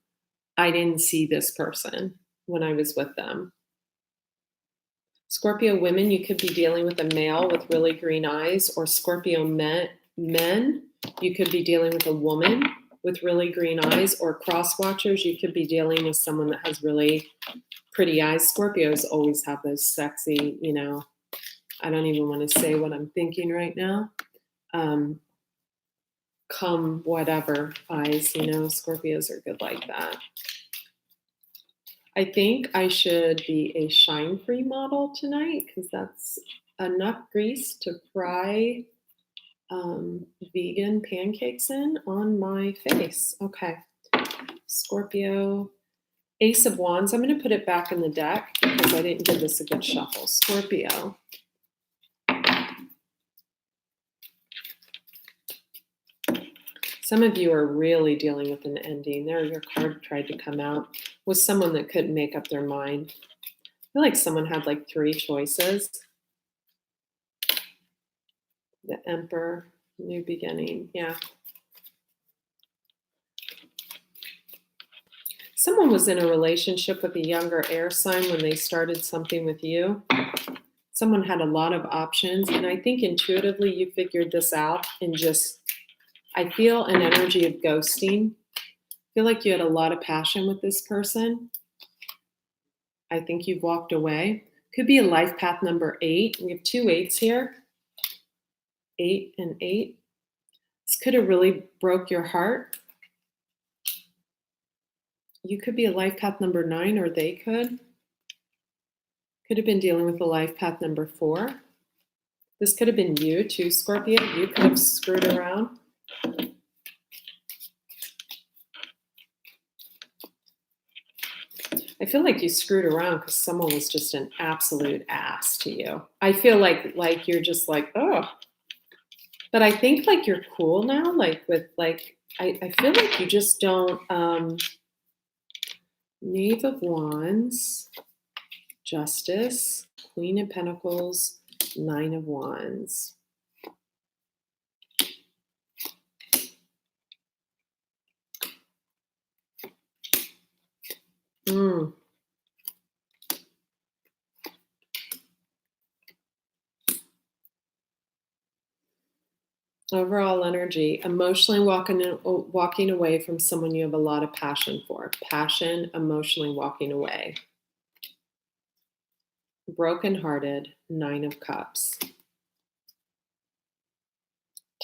I didn't see this person when I was with them? Scorpio women, you could be dealing with a male with really green eyes, or Scorpio men, you could be dealing with a woman with really green eyes, or cross watchers, you could be dealing with someone that has really pretty eyes. Scorpios always have those sexy, you know, I don't even want to say what I'm thinking right now. Come whatever eyes, you know, Scorpios are good like that. I think I should be a shine-free model tonight, because that's enough grease to fry vegan pancakes in on my face. Okay, Scorpio, Ace of Wands. I'm going to put it back in the deck because I didn't give this a good shuffle. Scorpio. Some of you are really dealing with an ending. There, your card tried to come out with someone that couldn't make up their mind. I feel like someone had like 3 choices. The Emperor, new beginning. Yeah. Someone was in a relationship with a younger air sign when they started something with you. Someone had a lot of options, and I think intuitively you figured this out, and just, I feel an energy of ghosting. I feel like you had a lot of passion with this person. I think you've walked away. Could be a life path number 8. We have 2 8s here. 8 and 8. This could have really broke your heart. You could be a life path number 9, or they could. Could have been dealing with a life path number 4. This could have been you too, Scorpio. You could have screwed around. I feel like you screwed around because someone was just an absolute ass to you. I feel like you're just like, oh. But I think like you're cool now. Like with like, I feel like you just don't. Knave of Wands, Justice, Queen of Pentacles, 9 of Wands. Overall energy, emotionally walking away from someone you have a lot of passion for. Passion, emotionally walking away. Brokenhearted, 9 of Cups.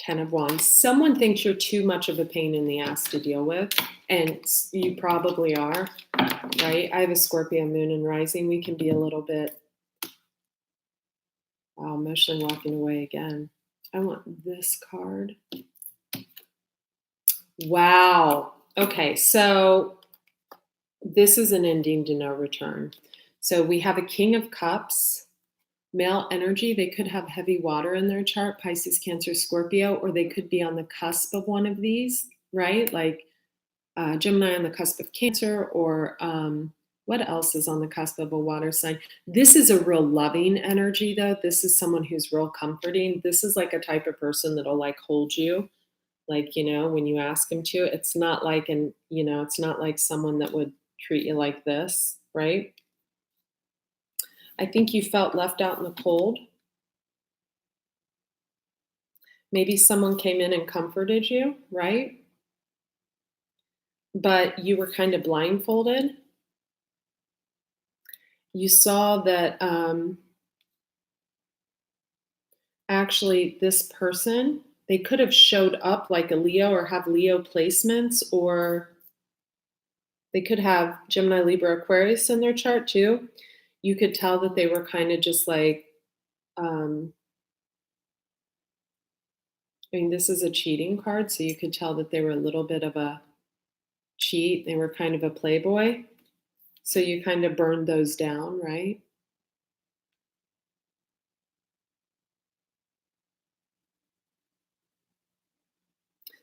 10 of Wands. Someone thinks you're too much of a pain in the ass to deal with, and you probably are, right? I have a Scorpio moon and rising. We can be a little bit emotionally walking away again. I want this card. Wow. Okay, so this is an ending to no return. So we have a King of Cups, male energy. They could have heavy water in their chart, Pisces, Cancer, Scorpio, or they could be on the cusp of one of these, right? Like Gemini on the cusp of Cancer, or what else is on the cusp of a water sign? This is a real loving energy, though. This is someone who's real comforting. This is like a type of person that'll like hold you, like, when you ask him to. It's not like it's not like someone that would treat you like this, right? I think you felt left out in the cold. Maybe someone came in and comforted you, right? But you were kind of blindfolded. You saw that actually this person, they could have showed up like a Leo or have Leo placements, or they could have Gemini, Libra, Aquarius in their chart too. You could tell that they were kind of just like, this is a cheating card, so you could tell that they were a little bit of a cheat. They were kind of a playboy. So you kind of burned those down, right?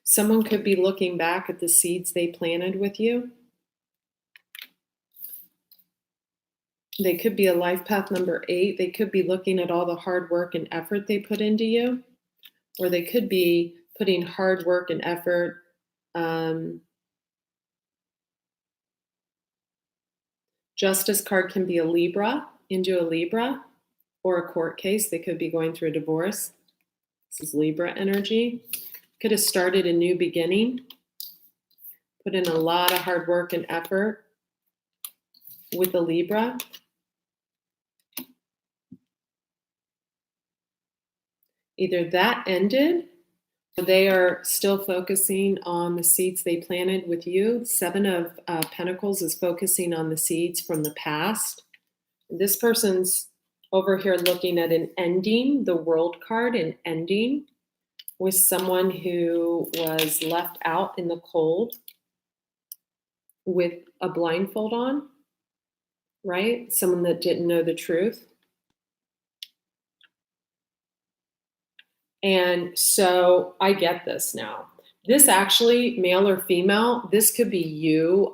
Someone could be looking back at the seeds they planted with you. They could be a life path number 8. They could be looking at all the hard work and effort they put into you, or they could be putting hard work and effort. Justice card can be a Libra, into a Libra, or a court case. They could be going through a divorce. This is Libra energy. Could have started a new beginning, put in a lot of hard work and effort with a Libra. Either that ended, or they are still focusing on the seeds they planted with you. 7 of Pentacles is focusing on the seeds from the past. This person's over here looking at an ending, the World card, an ending with someone who was left out in the cold with a blindfold on, right? Someone that didn't know the truth. And so I get this now. This actually, male or female, this could be you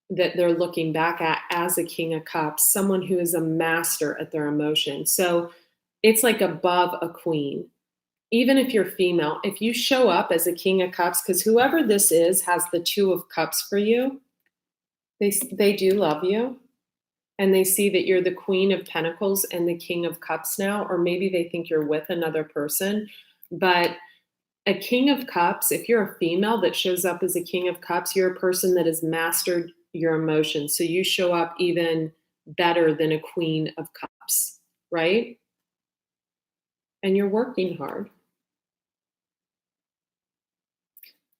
that they're looking back at as a King of Cups, someone who is a master at their emotions. So it's like above a queen. Even if you're female, if you show up as a King of Cups, because whoever this is has the 2 of Cups for you, they do love you. And they see that you're the Queen of Pentacles and the King of Cups now, or maybe they think you're with another person. But a King of Cups, if you're a female that shows up as a King of Cups, you're a person that has mastered your emotions. So you show up even better than a Queen of Cups, right? And you're working hard.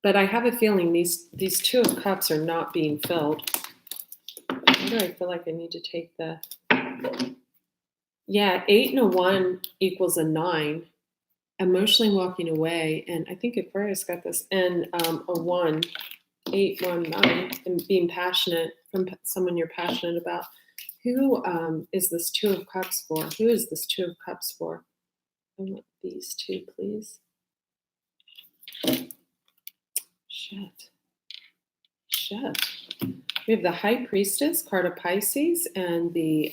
But I have a feeling these 2 of Cups are not being filled. Why do I feel like I need to take the... Yeah, 8 and a 1 equals a 9. Emotionally walking away, and I think Aquarius got this, and a 1, 8, 1, 9, and being passionate from someone you're passionate about. Who is this 2 of Cups for? Who is this 2 of Cups for? I want these 2, please. Shit. We have the High Priestess, card of Pisces, and the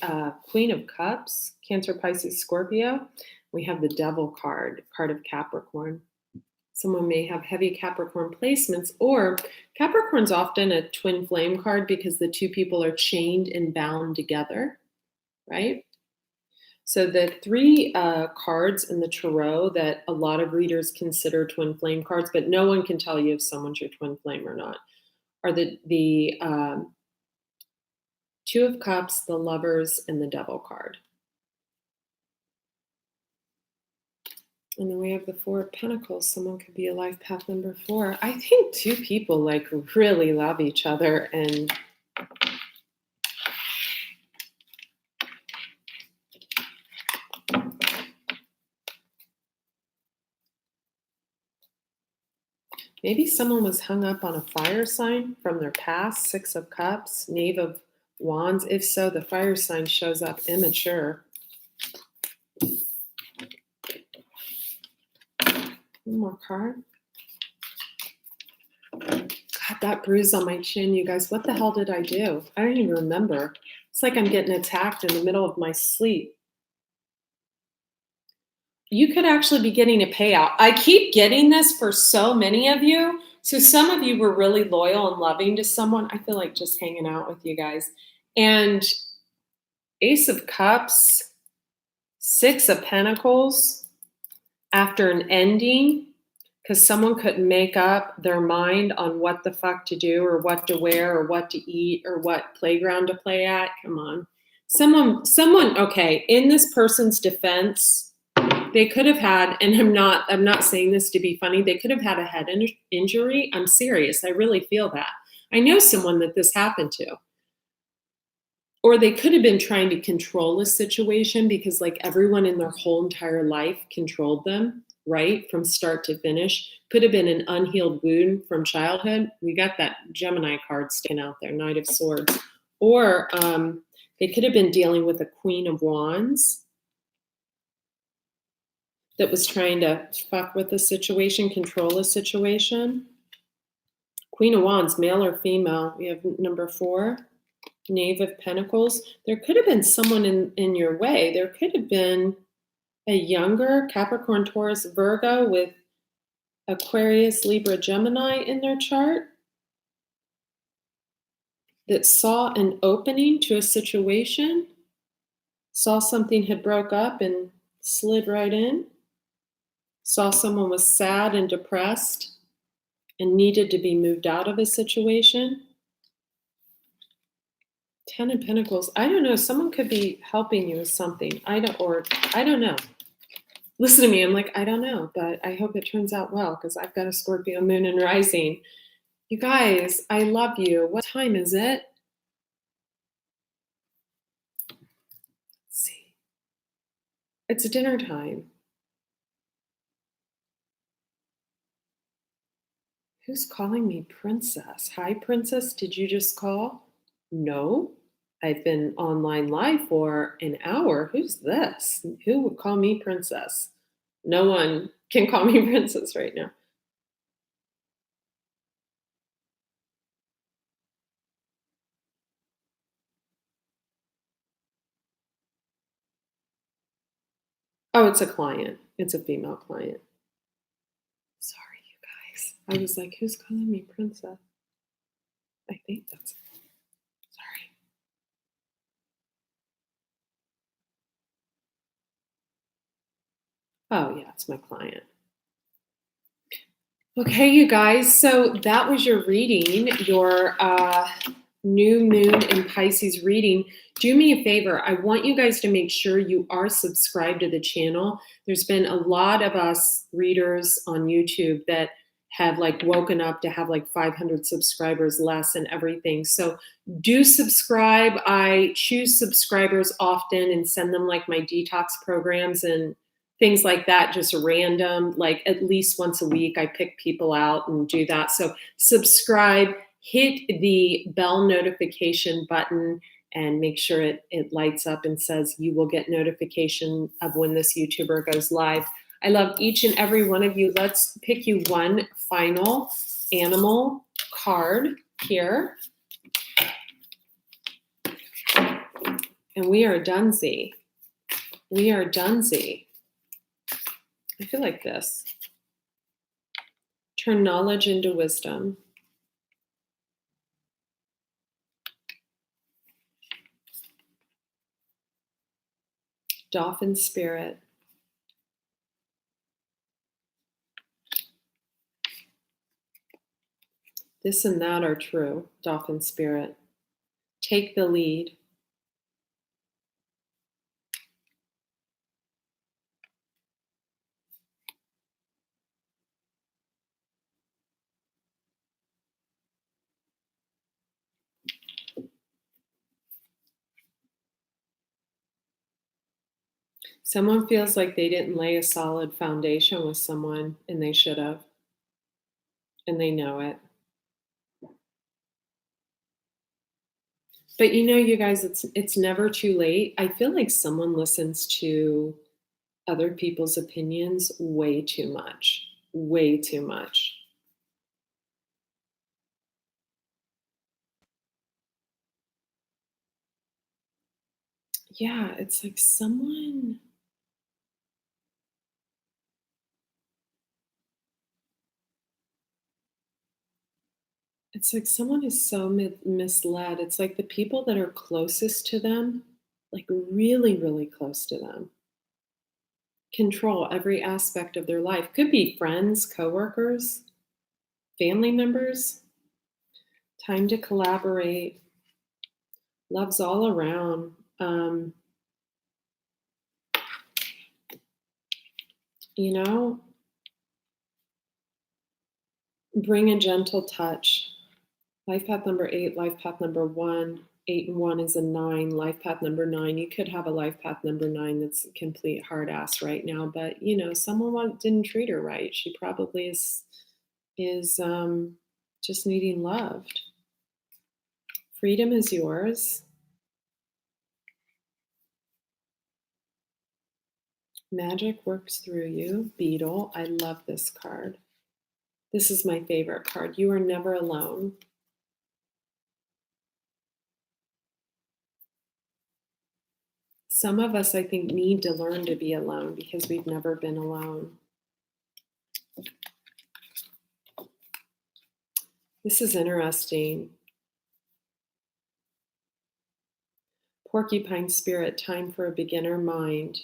Queen of Cups, Cancer, Pisces, Scorpio. We have the Devil card of Capricorn. Someone may have heavy Capricorn placements, or Capricorn's often a twin flame card because the 2 people are chained and bound together, right? So the three cards in the tarot that a lot of readers consider twin flame cards, but no one can tell you if someone's your twin flame or not, are the Two of Cups, the Lovers, and the Devil card. And then we have the Four of Pentacles. Someone could be a life path number 4. I think two people like really love each other and maybe someone was hung up on a fire sign from their past. 6 of Cups, Knave of Wands. If so, the fire sign shows up immature. One more card. God, that bruise on my chin, you guys. What the hell did I do? I don't even remember. It's like I'm getting attacked in the middle of my sleep. You could actually be getting a payout. I keep getting this for so many of you. So some of you were really loyal and loving to someone. I feel like just hanging out with you guys. And Ace of Cups, 6 of Pentacles, after an ending, because someone couldn't make up their mind on what the fuck to do or what to wear or what to eat or what playground to play at. Come on. Someone, okay, in this person's defense, they could have had, and I'm not saying this to be funny, they could have had a head injury. I'm serious. I really feel that. I know someone that this happened to. Or they could have been trying to control a situation because like everyone in their whole entire life controlled them, right? From start to finish. Could have been an unhealed wound from childhood. We got that Gemini card sticking out there, Knight of Swords. Or they could have been dealing with a Queen of Wands that was trying to fuck with the situation, control a situation. Queen of Wands, male or female. We have number 4. Knave of Pentacles. There could have been someone in your way. There could have been a younger Capricorn, Taurus, Virgo with Aquarius, Libra, Gemini in their chart that saw an opening to a situation, saw something had broke up and slid right in, saw someone was sad and depressed and needed to be moved out of a situation. 10 of Pentacles. I don't know. Someone could be helping you with something. I don't know. Listen to me. I'm like, I don't know, but I hope it turns out well because I've got a Scorpio moon and rising. You guys, I love you. What time is it? Let's see. It's dinner time. Who's calling me princess? Hi, princess. Did you just call? No. I've been online live for an hour. Who's this? Who would call me princess? No one can call me princess right now. Oh, it's a client. It's a female client. Sorry, you guys. I was like, who's calling me princess? I think that's sorry. Oh, yeah, it's my client. Okay, you guys. So that was your reading, your new moon in Pisces reading. Do me a favor. I want you guys to make sure you are subscribed to the channel. There's been a lot of us readers on YouTube that have like woken up to have like 500 subscribers less and everything. So do subscribe. I choose subscribers often and send them like my detox programs and things like that, just random, like at least once a week, I pick people out and do that. So subscribe, hit the bell notification button and make sure it lights up and says you will get notification of when this YouTuber goes live. I love each and every one of you. Let's pick you one final animal card here. And we are donezy. We are donezy. I feel like this. Turn knowledge into wisdom. Dolphin spirit. This and that are true. Dolphin spirit. Take the lead. Someone feels like they didn't lay a solid foundation with someone and they should have, and they know it. But you guys, it's never too late. I feel like someone listens to other people's opinions way too much. Way too much. Yeah, it's like someone is so misled. It's like the people that are closest to them, like really, really close to them, control every aspect of their life. Could be friends, coworkers, family members. Time to collaborate. Love's all around. You know, bring a gentle touch. Life path number 8, life path number 1. 8 and 1 is a 9. Life path number 9. You could have a life path number 9 that's a complete hard ass right now, but someone didn't treat her right. She probably is just needing loved. Freedom is yours. Magic works through you. Beetle. I love this card. This is my favorite card. You are never alone. Some of us, I think, need to learn to be alone because we've never been alone. This is interesting. Porcupine spirit, time for a beginner mind.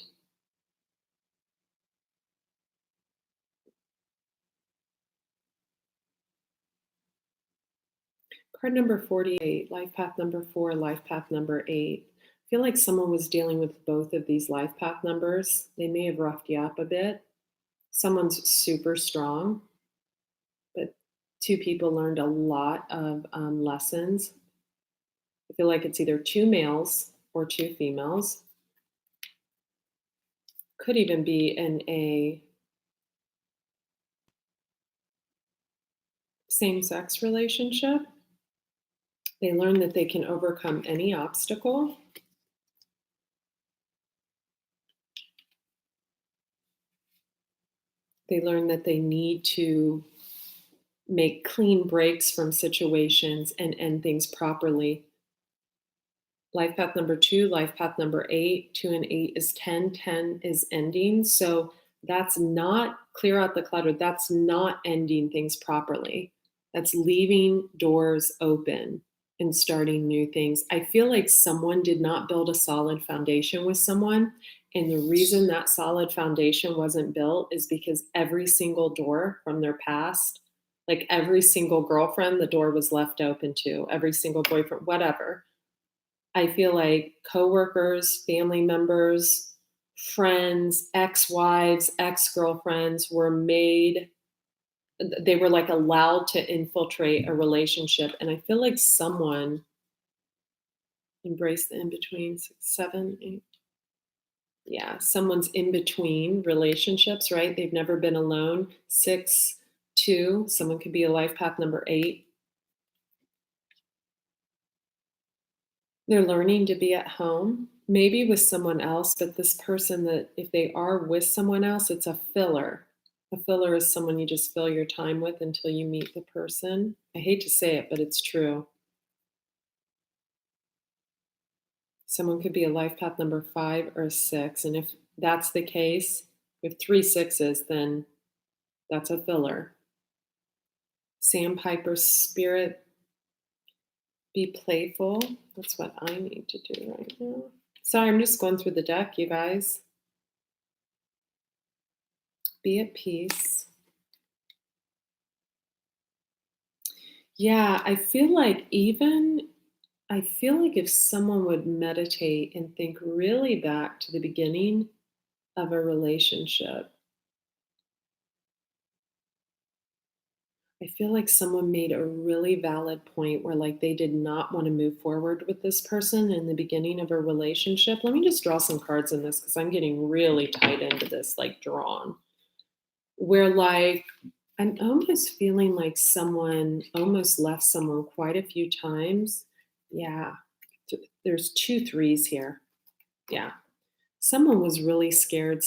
Card number 48, life path number 4, life path number 8. I feel like someone was dealing with both of these life path numbers. They may have roughed you up a bit. Someone's super strong, but two people learned a lot of lessons. I feel like it's either two males or two females. Could even be in a same-sex relationship. They learn that they can overcome any obstacle. They learn that they need to make clean breaks from situations and end things properly. Life path number 2, life path number 8. 2 and 8 is 10. 10 is ending. So that's not clear out the clutter. That's not ending things properly. That's leaving doors open and starting new things. I feel like someone did not build a solid foundation with someone. And the reason that solid foundation wasn't built is because every single door from their past, like every single girlfriend, the door was left open to, every single boyfriend, whatever. I feel like coworkers, family members, friends, ex-wives, ex-girlfriends they were like allowed to infiltrate a relationship. And I feel like someone embraced the in-between, 6, 7, 8. Yeah, someone's in between relationships, right? They've never been alone. 6, 2, someone could be a life path number 8. They're learning to be at home, maybe with someone else, but this person, that if they are with someone else, it's a filler. A filler is someone you just fill your time with until you meet the person. I hate to say it, but it's true. Someone could be a life path number 5 or 6. And if that's the case, with 3 6s, then that's a filler. Sandpiper spirit, be playful. That's what I need to do right now. Sorry, I'm just going through the deck, you guys. Be at peace. Yeah, I feel like if someone would meditate and think really back to the beginning of a relationship, I feel like someone made a really valid point where like they did not want to move forward with this person in the beginning of a relationship. Let me just draw some cards in this because I'm getting really tied into this, like drawn. Where like I'm almost feeling like someone almost left someone quite a few times. Yeah. There's two threes here. Yeah. Someone was really scared.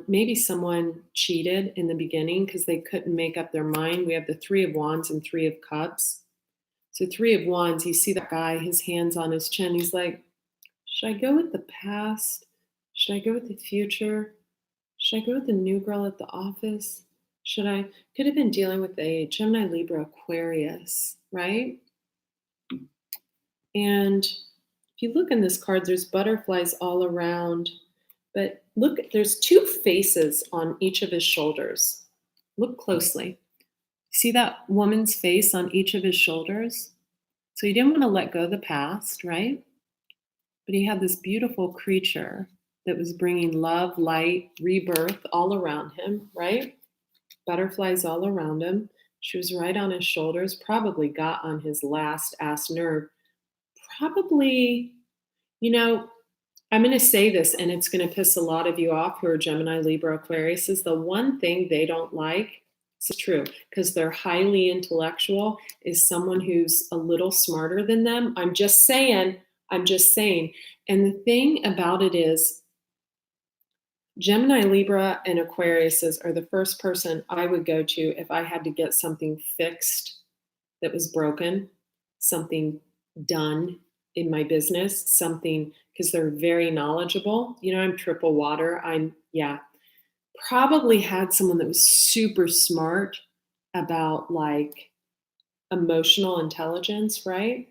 Maybe someone cheated in the beginning because they couldn't make up their mind. We have the Three of Wands and Three of Cups. So, Three of Wands, you see that guy, his hands on his chin. He's like, should I go with the past? Should I go with the future? Should I go with the new girl at the office? Should I? Could have been dealing with a Gemini, Libra, Aquarius, right? And if you look in this card, there's butterflies all around. But look, there's two faces on each of his shoulders. Look closely. See that woman's face on each of his shoulders? So he didn't want to let go of the past, right? But he had this beautiful creature that was bringing love, light, rebirth all around him, right? Butterflies all around him. She was right on his shoulders, probably got on his last ass nerve. Probably, you know, I'm going to say this, and it's going to piss a lot of you off who are Gemini, Libra, Aquarius. Is the one thing they don't like, it's true, because they're highly intellectual, is someone who's a little smarter than them. I'm just saying. I'm just saying. And the thing about it is, Gemini, Libra, and Aquariuses are the first person I would go to if I had to get something fixed that was broken, something done in my business, something because they're very knowledgeable. I'm triple water. Yeah, probably had someone that was super smart about like emotional intelligence, right?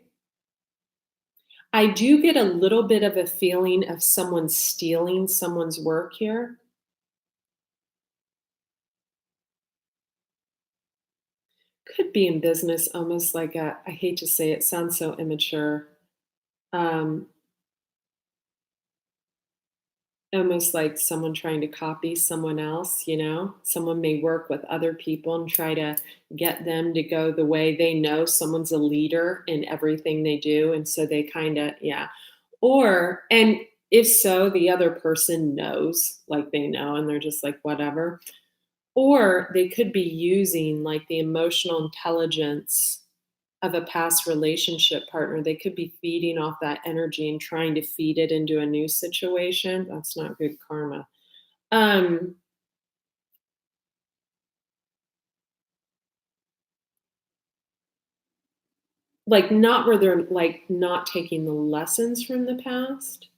I do get a little bit of a feeling of someone stealing someone's work here. Could be in business, almost like I hate to say it, sounds so immature. Um, Almost like someone trying to copy someone else. Someone may work with other people and try to get them to go the way they know someone's a leader in everything they do. And so they kind of, yeah. And if so, the other person knows, like they know, and they're just like, whatever. Or they could be using like the emotional intelligence of a past relationship partner. They could be feeding off that energy and trying to feed it into a new situation. That's not good karma. Um, like not where they're like not taking the lessons from the past.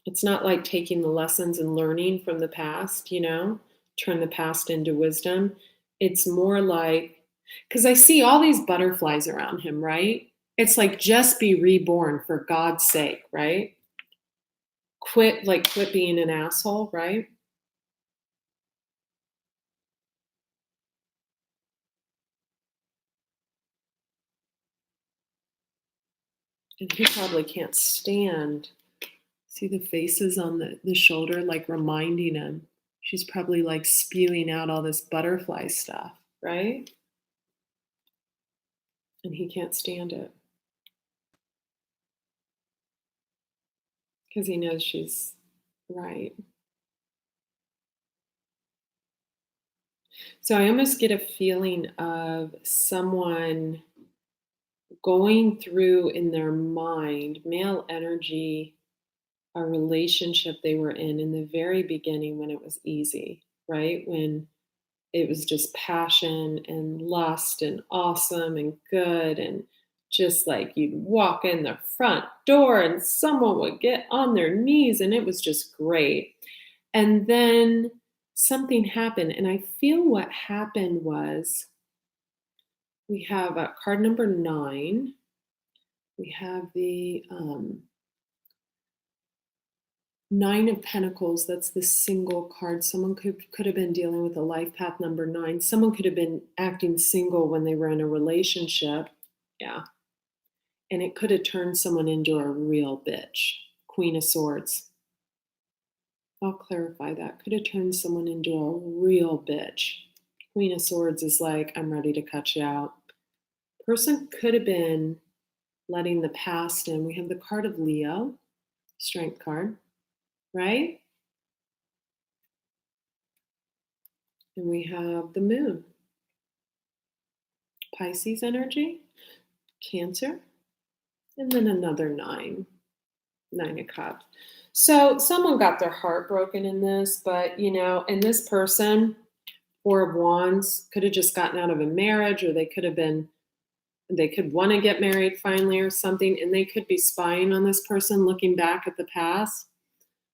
It's not like taking the lessons and learning from the past, turn the past into wisdom. It's more like, because I see all these butterflies around him, right? It's like, just be reborn for God's sake, right? Quit being an asshole, right? And he probably can't stand. See the faces on the shoulder, like reminding him. She's probably like spewing out all this butterfly stuff, right? And he can't stand it because he knows she's right. So I almost get a feeling of someone going through in their mind, male energy, a relationship they were in the very beginning when it was easy, right? When it was just passion and lust and awesome and good and just like you'd walk in the front door and someone would get on their knees and it was just great. And then something happened and I feel what happened was We have card number 9. We have the 9 of Pentacles. That's the single card. Someone could have been dealing with a life path number 9. Someone could have been acting single when they were in a relationship. Yeah. And it could have turned someone into a real bitch. Queen of Swords. I'll clarify that. Could have turned someone into a real bitch. Queen of Swords is like, I'm ready to cut you out. Person could have been letting the past in. We have the card of Leo, Strength card, right? And we have the Moon, Pisces energy, Cancer, and then another 9 of Cups. So someone got their heart broken in this, but and this person, 4 of Wands, could have just gotten out of a marriage, or they could want to get married finally or something, and they could be spying on this person, looking back at the past.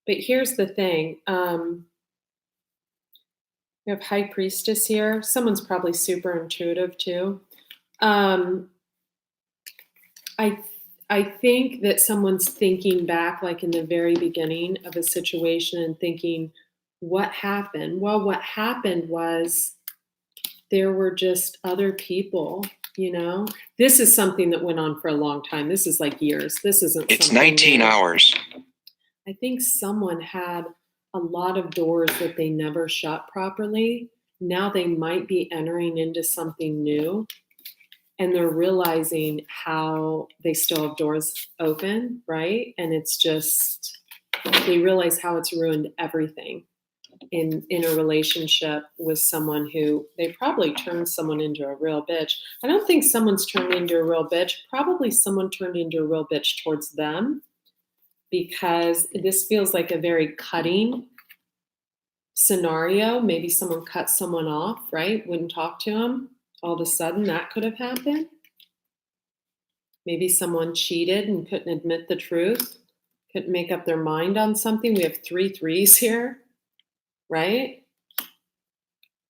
But here's the thing. We have High Priestess here. Someone's probably super intuitive too. I think that someone's thinking back, like in the very beginning of a situation, and thinking, what happened? Well, what happened was there were just other people, This is something that went on for a long time. This is like years. This isn't It's 19 new. hours. I think someone had a lot of doors that they never shut properly. Now they might be entering into something new, and they're realizing how they still have doors open, right? And it's just, they realize how it's ruined everything in a relationship with someone who they probably turned someone into a real bitch. I don't think someone's turned into a real bitch. Probably someone turned into a real bitch towards them, because this feels like a very cutting scenario. Maybe someone cut someone off, right? Wouldn't talk to them. All of a sudden, that could have happened. Maybe someone cheated and couldn't admit the truth, couldn't make up their mind on something. We have 3 threes here, right?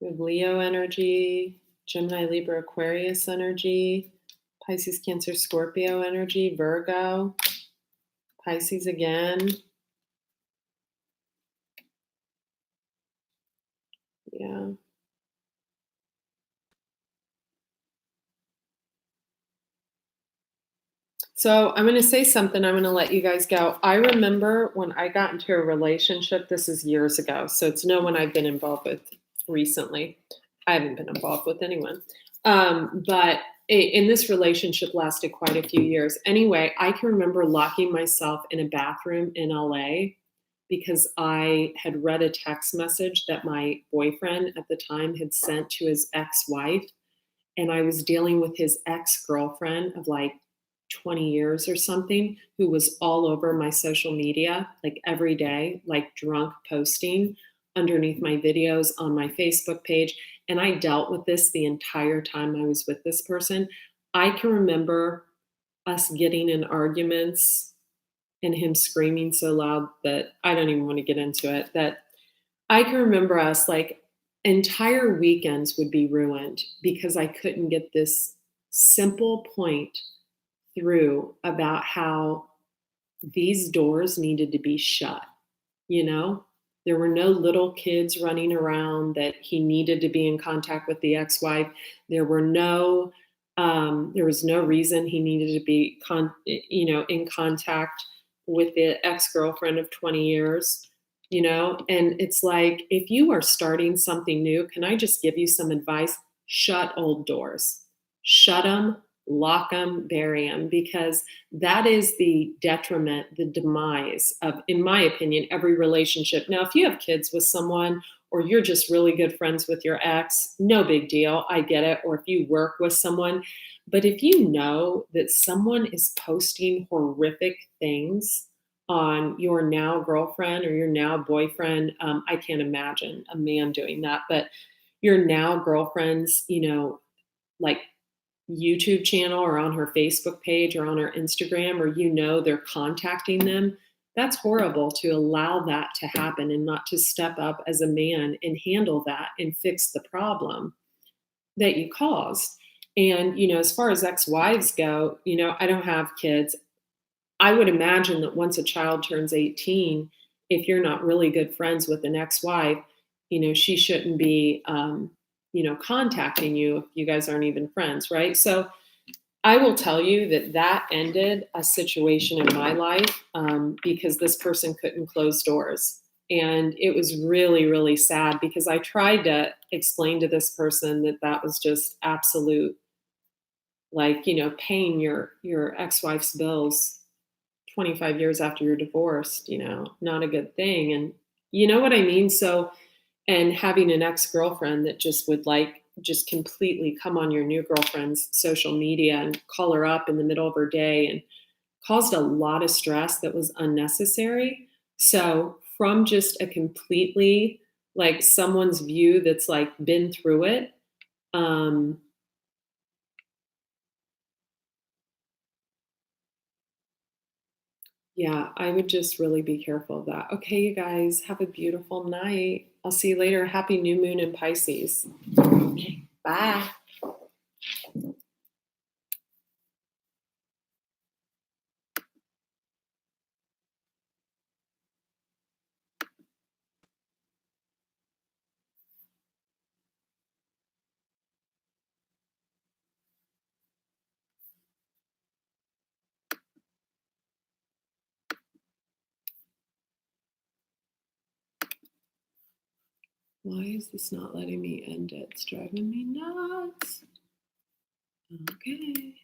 We have Leo energy, Gemini, Libra, Aquarius energy, Pisces, Cancer, Scorpio energy, Virgo, Pisces again. Yeah. So I'm going to say something. I'm going to let you guys go. I remember when I got into a relationship, this is years ago, so it's no one I've been involved with recently. I haven't been involved with anyone. But in this relationship lasted quite a few years. Anyway, I can remember locking myself in a bathroom in LA because I had read a text message that my boyfriend at the time had sent to his ex-wife. And I was dealing with his ex-girlfriend of like 20 years or something, who was all over my social media, like every day, like drunk posting underneath my videos on my Facebook page. And I dealt with this the entire time I was with this person. I can remember us getting in arguments and him screaming so loud that I don't even want to get into it, that I can remember us like entire weekends would be ruined because I couldn't get this simple point through about how these doors needed to be shut. There were no little kids running around that he needed to be in contact with the ex-wife. There was no reason he needed to be in contact with the ex-girlfriend of 20 years. And it's like, if you are starting something new, can I just give you some advice? Shut old doors. Shut them, lock them, bury them, because that is the detriment, the demise of, in my opinion, every relationship. Now, if you have kids with someone, or you're just really good friends with your ex, no big deal. I get it. Or if you work with someone. But if you know that someone is posting horrific things on your now girlfriend or your now boyfriend, I can't imagine a man doing that, but your now girlfriend's, like YouTube channel or on her Facebook page or on her Instagram, or they're contacting them, that's horrible to allow that to happen and not to step up as a man and handle that and fix the problem that you caused. And, as far as ex-wives go, I don't have kids. I would imagine that once a child turns 18, if you're not really good friends with an ex-wife, she shouldn't be, contacting you if you guys aren't even friends, right? So I will tell you that that ended a situation in my life because this person couldn't close doors. And it was really, really sad because I tried to explain to this person that that was just absolute, like, paying your ex-wife's bills 25 years after you're divorced, not a good thing. And you know what I mean? So, and having an ex-girlfriend that just would like just completely come on your new girlfriend's social media and call her up in the middle of her day and caused a lot of stress that was unnecessary. So, from just a completely like someone's view that's like been through it, um, yeah, I would just really be careful of that. Okay, you guys, have a beautiful night. I'll see you later. Happy new moon in Pisces. Okay, bye. Why is this not letting me end it? It's driving me nuts. Okay.